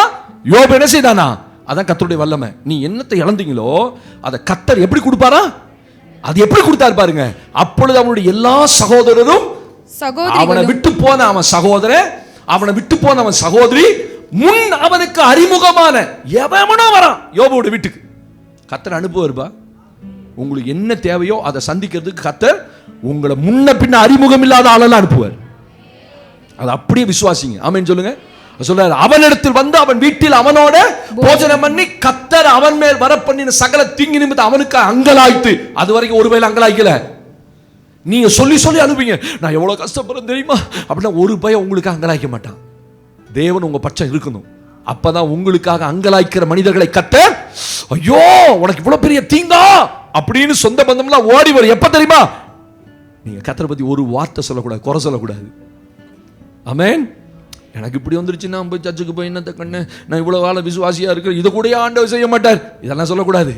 யோபு என்ன செய்தானா? அதான் கர்த்தருடைய வல்லமை. நீ என்னத்தை இழந்தீங்களோ அதை கர்த்தர் எப்படி கொடுப்பாரா? அது எப்படி கொடுத்தாரு பாருங்க. அப்பொழுது அவனுடைய எல்லா சகோதரரும் அவனை விட்டு போன அவன் சகோதரன், அவனை விட்டு போன அவன் சகோதரி, முன் அவனுக்கு அறிமுகமான எவனோ வரான் யோபுவோட வீட்டுக்கு. கர்த்தர் அனுப்புவார்பா. உங்களுக்கு என்ன தேவையோ அதை சந்திக்கிறதுக்கு கர்த்தர் உங்களை முன்ன பின்ன அறிமுகம் இல்லாத ஆளெல்லாம் அனுப்புவார். அது அப்படியே விசுவாசிங்க. ஆமென் சொல்லுங்க. சொல்றாரு, அவனிடத்தில் வந்து அவன் வீட்டில் அவனோட போஜனம் பண்ணி கர்த்தர் அவன் மேல் வரப்பண்ணின சகல தீங்கு நிமித்தம் அவனுக்கு அங்கலாய்த்து. அது வரைக்கும் ஒருவேளை அங்கலாய்க்கல. நீங்க சொல்லி சொல்லி அனுப்புங்க, நான் எவ்வளவு கஷ்டப்படுறேன் தெரியுமா அப்படின்னா ஒரு பயம் உங்களுக்கு அங்கலாய்க்க மாட்டான். தேவன் உங்க பட்சம் இருக்கணும். அப்பதான் உங்களுக்காக அங்கலாய்க்கிற மனிதர்களை கர்த்தர், ஐயோ உனக்கு இவ்வளவு பெரிய தீங்கா அப்படின்னு சொந்த பந்தம்லாம் ஓடி வரும். எப்ப தெரியுமா? நீங்க கர்த்தரை பத்தி ஒரு வார்த்தை சொல்லக்கூடாது, குறை சொல்லக்கூடாது. ஆமென். எனக்கு இப்படி வந்துருச்சு, நான் போய் சர்ச்சுக்கு போய் என்னத்த கண்ணு, நான் இவ்வளவு கால விசுவாசியா இருக்கிறேன், இதை கூட ஆண்டவர் செய்ய மாட்டார், இதெல்லாம் சொல்லக்கூடாது.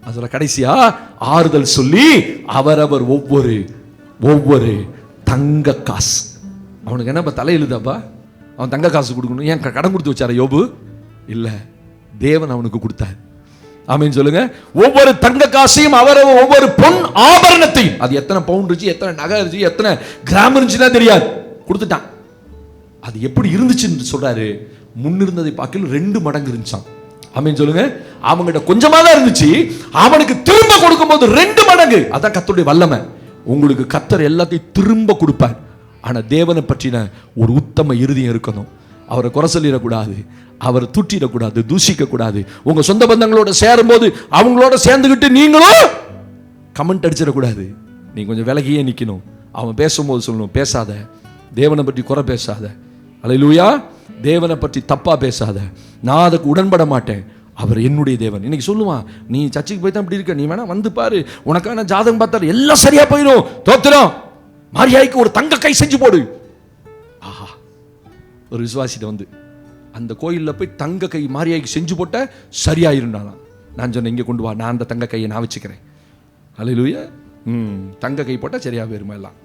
அதுல கடைசியா ஆறுதல் சொல்லி அவரவர் ஒவ்வொரு தங்க காசு. அவனுக்கு என்னப்பா தலை எழுதாப்பா, அவன் தங்க காசு கொடுக்கணும். ஏன் கடன் கொடுத்து வச்சார யோபு? இல்ல, தேவன் அவனுக்கு கொடுத்தார். ஆமென் சொல்லுங்க. ஒவ்வொரு தங்க காசையும் அவரவர் ஒவ்வொரு பொன் ஆபரணத்தையும், அது எத்தனை பவுண்ட் இருந்துச்சு, எத்தனை நகை இருந்துச்சு, எத்தனை கிராம் இருந்துச்சுன்னா தெரியாது, கொடுத்துட்டான். அது எப்படி இருந்துச்சுன்னு சொல்றாரு, முன்னிருந்ததை பார்க்கல 2 மடங்கு இருந்துச்சான். ஆமென் சொல்லுங்க. அவங்ககிட்ட கொஞ்சமா தான் இருந்துச்சு, அவனுக்கு திரும்ப கொடுக்கும் போது 2 மடங்கு. அதான் கர்த்தருடைய வல்லமை. உங்களுக்கு கர்த்தர் எல்லாத்தையும் திரும்ப கொடுப்பார். ஆனா தேவனை பற்றின ஒரு உத்தம இருதயம் இருக்கணும். அவரை குறை சொல்லிடக்கூடாது, அவரை தூற்றிடக்கூடாது, தூஷிக்க கூடாது. உங்க சொந்த பந்தங்களோட சேரும் போது அவங்களோட சேர்ந்துக்கிட்டு நீங்களும் கமெண்ட் அடிச்சிடக்கூடாது. நீ கொஞ்சம் விலகியே நிக்கணும். அவன் பேசும்போது சொல்லணும், பேசாத, தேவனை பற்றி குறை பேசாத, அல்லேலூயா, தேவனை பற்றி தப்பா பேசாத, நான் அதுக்கு உடன்பட மாட்டேன், அவர் என்னுடைய தேவன். இன்னைக்கு சொல்லுவான், நீ சர்ச்சுக்கு போய் தான் இப்படி இருக்க, நீ வேணா வந்து பாரு, உனக்கான ஜாதகம் பார்த்தாரு எல்லாம் சரியா போயிடும், தோத்திரம், மாரியாய்க்கு ஒரு தங்க கை செஞ்சு போடு. ஆஹா, ஒரு விசுவாசிட்ட வந்து அந்த கோயிலில் போய் தங்க கை மாரியாய்க்கு செஞ்சு போட்ட சரியாயிருந்தாலாம். நான் சொன்னேன், இங்கே கொண்டு வா, நான் அந்த தங்க கையை நான் வச்சுக்கிறேன். அல்லேலூயா. தங்க கை போட்டால் சரியா போயிருமா எல்லாம்.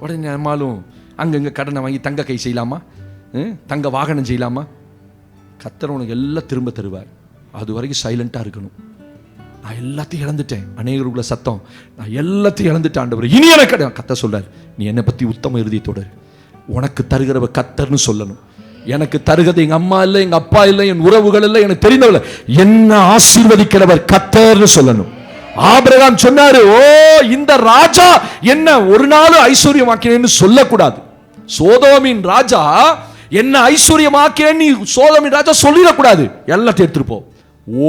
உடனே நம்மளும் அங்கங்கே கடனை வாங்கி தங்க கை செய்யலாமா, தங்க வாகனம் செய்யலாமா? கர்த்தர் உனக்கு எல்லாம் திரும்ப தருவார். அது வரைக்கும் சைலண்டாக இருக்கணும். நான் எல்லாத்தையும் இழந்துட்டேன், அநேகருக்குள்ள சத்தம், நான் எல்லாத்தையும் இழந்துட்டேன் ஆண்டவர், இனி எனக்கு கர்த்தர் சொல்றார், நீ என்னை பற்றி உத்தம இறுதியத்தோடு உனக்கு தருகிறவ கர்த்தர்னு சொல்லணும். எனக்கு தருகிறது எங்க அம்மா இல்லை, எங்க அப்பா இல்லை, என் உறவுகள் இல்லை, எனக்கு தெரிந்தவர்கள், என்ன ஆசீர்வதிக்கிறவர் கர்த்தர்னு சொல்லணும். ஆபிரகாம் சொன்னாரு, ஓ இந்த ராஜா என்ன ஒரு நாள் ஐஸ்வர்யமாக்கினேன்னு சொல்லக்கூடாது. சோதோமின் ராஜா என்ன ஐஸ்வர்யமாக்கினேன் நீ சோதோமின் ராஜா சொல்லிடக்கூடாது. எல்லாத்தையும் எடுத்துட்டு போ,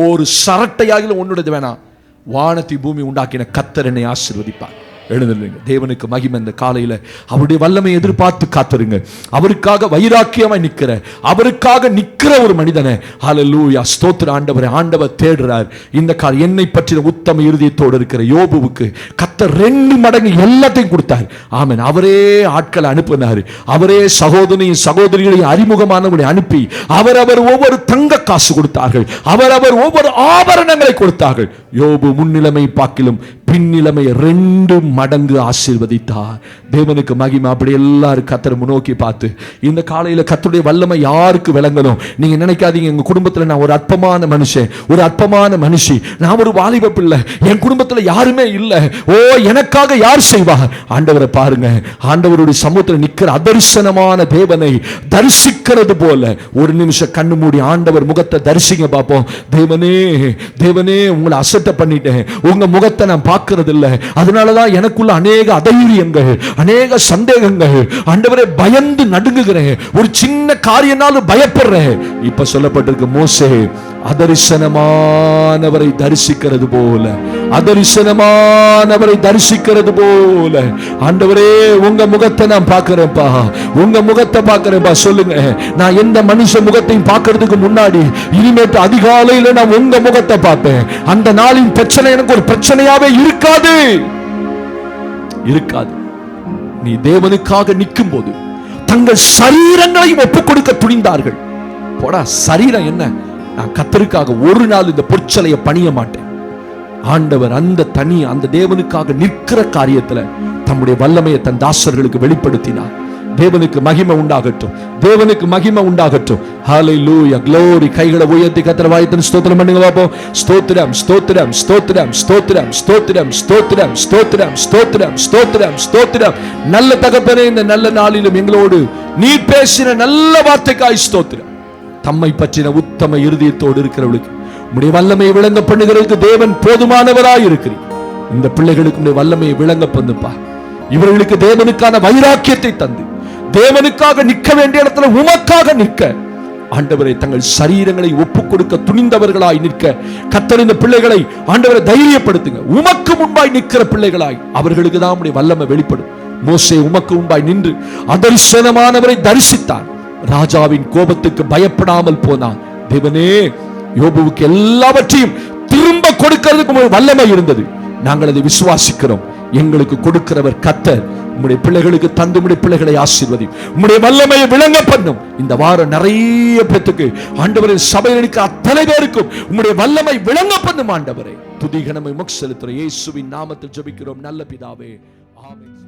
ஒரு சரட்டையாக உன்னுடையது வேணாம், வானத்தை பூமி உண்டாக்கின கர்த்தர் என்னை ஆசீர்வதிப்பார். எழுந்துருங்க. தேவனுக்கு மகிமை. இந்த காலையில அவருடைய வல்லமை எதிர்பார்த்து காத்துருங்க. அவருக்காக வைராக்கியமாய் நிக்கிற, அவருக்காக நிக்கிற ஒரு மனிதனை ஹல்லேலூயா ஸ்தோத்திர ஆண்டவரே. ஆண்டவர் தேடுறார். இந்த கால் என்னை பற்றின உத்தம இருதயத்தோடு இருக்கிற யோபுவுக்கு கர்த்தர் 2 மடங்கு எல்லாத்தையும் கொடுத்தார். ஆமென். அவரே ஆட்களை அனுப்பினார். அவரே சகோதரியும் சகோதரிகளையும் அறிமுகமானவர்களை அனுப்பி அவரவர் ஒவ்வொரு தங்க காசு கொடுத்தார்கள். அவரவர் ஒவ்வொரு ஆபரணங்களை கொடுத்தார்கள். யோபு முன்னிலைமை பார்க்கிலும் பின்னிலைமை 2 மடங்கு ஆசீர்வதித்தார். தேவனுக்கு மகிமை. அப்படி எல்லாரும் கர்த்தரை நோக்கி பார்த்து இந்த காலையில கர்த்தருடைய வல்லமை யாருக்கு விளங்கணும்? நீங்க நினைக்காதீங்க எங்க குடும்பத்துல நான் ஒரு அற்பமான மனுஷன், ஒரு அற்பமான மனுஷி, நான் ஒரு வாலிப பிள்ளை, என் குடும்பத்துல யாருமே இல்லை, ஓ எனக்காக யார் செய்வா? ஆண்டவரை பாருங்க. ஆண்டவருடைய சமூகத்தில் நிக்கிற அதர்சனமான தேவனை தரிசிக்கிறது போல ஒரு நிமிஷம் கண்ணு மூடி ஆண்டவர் முகத்தை தரிசிங்க பார்ப்போம். தேவனே தேவனே உங்களை அசட்டை பண்ணிட்டேன், உங்க முகத்தை நான் பார்க்கிறது இல்லை, அதனாலதான் எனக்குள்ள அநேக அதைரியங்கள், அநேக சந்தேகங்கள். ஆண்டவரே பயந்து நடுங்குகிறேன், ஒரு சின்ன காரியனாலும் பயப்படுறேன். இப்ப சொல்லப்பட்டிருக்கு மோசே அதரிசனமானவரை தரிசிக்கிறது போல, அதரிசனமானவரை தரிசிக்கிறது போல. ஆண்டவரே உங்க முகத்தை நான் பார்க்கிறேன்ப்பா, உங்க முகத்தை பார்க்கிறேன்ப்பா. சொல்லுங்க, நான் எந்த மனுஷ முகத்தையும் பார்க்கிறதுக்கு முன்னாடி இனிமேட்டு அதிகாலையில நான் உங்க முகத்தை பார்ப்பேன். அந்த நாளின் பிரச்சனை எனக்கு ஒரு பிரச்சனையாவே இருக்காது, இருக்காது. நீ தேவனுக்காக நிற்கும் போது தங்கள் சரீரங்களை ஒப்புக் கொடுக்க துணிந்தார்கள். போடா சரீரம் என்ன, நான் கர்த்தருக்காக ஒரு நாள் இந்த பொற்சலையை பணிய மாட்டேன். ஆண்டவர் அந்த தேவனுக்காக நிற்கிற காரியத்துல தம்முடைய வல்லமையை தன் தாசர்களுக்கு வெளிப்படுத்தினார். தேவனுக்கு மகிமை உண்டாகட்டும், தேவனுக்கு மகிமை உண்டாகட்டும். ஹல்லேலூயா, glory. கைகளை உயர்த்தி கர்த்தரை வாய்த்து ஸ்தோத்திரம் பண்ணுங்க பாப்போம். ஸ்தோத்திரம் ஸ்தோத்திரம் ஸ்தோத்திரம் ஸ்தோத்திரம் ஸ்தோத்திரம் ஸ்தோத்திரம் ஸ்தோத்திரம் ஸ்தோத்திரம் ஸ்தோத்திரம் ஸ்தோத்திரம். நல்ல தகப்பனே, இந்த நல்ல நாளிலும் எங்களோடு நீ பேசின நல்ல வார்த்தைக்காய் ஸ்தோத்திரம். தம்மை பற்றின உத்தம இருதயத்தோடு இருக்கிறவர்களுக்கு உம்முடைய வல்லமையை விளங்க பண்ணுகிறதுக்கு தேவன் போதுமானவராய் இருக்கிறீர். இந்த பிள்ளைகளுக்கு உம்முடைய வல்லமையை விளங்க பண்ணுப்பா. இவர்களுக்கு தேவனுக்கான வைராக்கியத்தை தந்து தேவனுக்காக நிற்க வேண்டிய இடத்துல உமக்காக நிற்க ஆண்டவரை தங்கள் சரீரங்களை ஒப்புக் கொடுக்க துணிந்தவர்களாய் நிற்க கர்த்தர் இந்த பிள்ளைகளை ஆண்டவரை தைரியப்படுத்துங்க. உமக்கு முன்பாய் நிற்கிற பிள்ளைகளாய் அவர்களுக்கு தான் உம்முடைய வல்லமை வெளிப்படும். மோசே உமக்கு முன்பாய் நின்று அதரிசனமானவரை தரிசித்தான். ராஜாவின் கோபத்துக்கு பயப்படாமல் போனான். தேவனே, யோபுவுக்கு எல்லாவற்றையும் திரும்ப கொடுக்கிறதுக்கு ஒரு வல்லமை இருந்தது. நாங்கள் அதை விசுவாசிக்கிறோம். எங்களுக்கு கொடுக்கிறவர் கர்த்தர். உம்முடைய பிள்ளைகளுக்கு தந்து உம்முடைய பிள்ளைகளை ஆசீர்வதி, உம்முடைய வல்லமையை விளங்க பண்ணும். இந்த வாரம் நிறைய பேத்துக்கு ஆண்டவரின் சபையில் இருக்கிற அத்தனை பேருக்கும் உம்முடைய வல்லமை விளங்க பண்ணும். ஆண்டவரை துதி கனமை முக் செலுத்துற இயேசுவின் நாமத்தில் ஜெபிக்கிறோம் நல்ல பிதாவே, ஆமென்.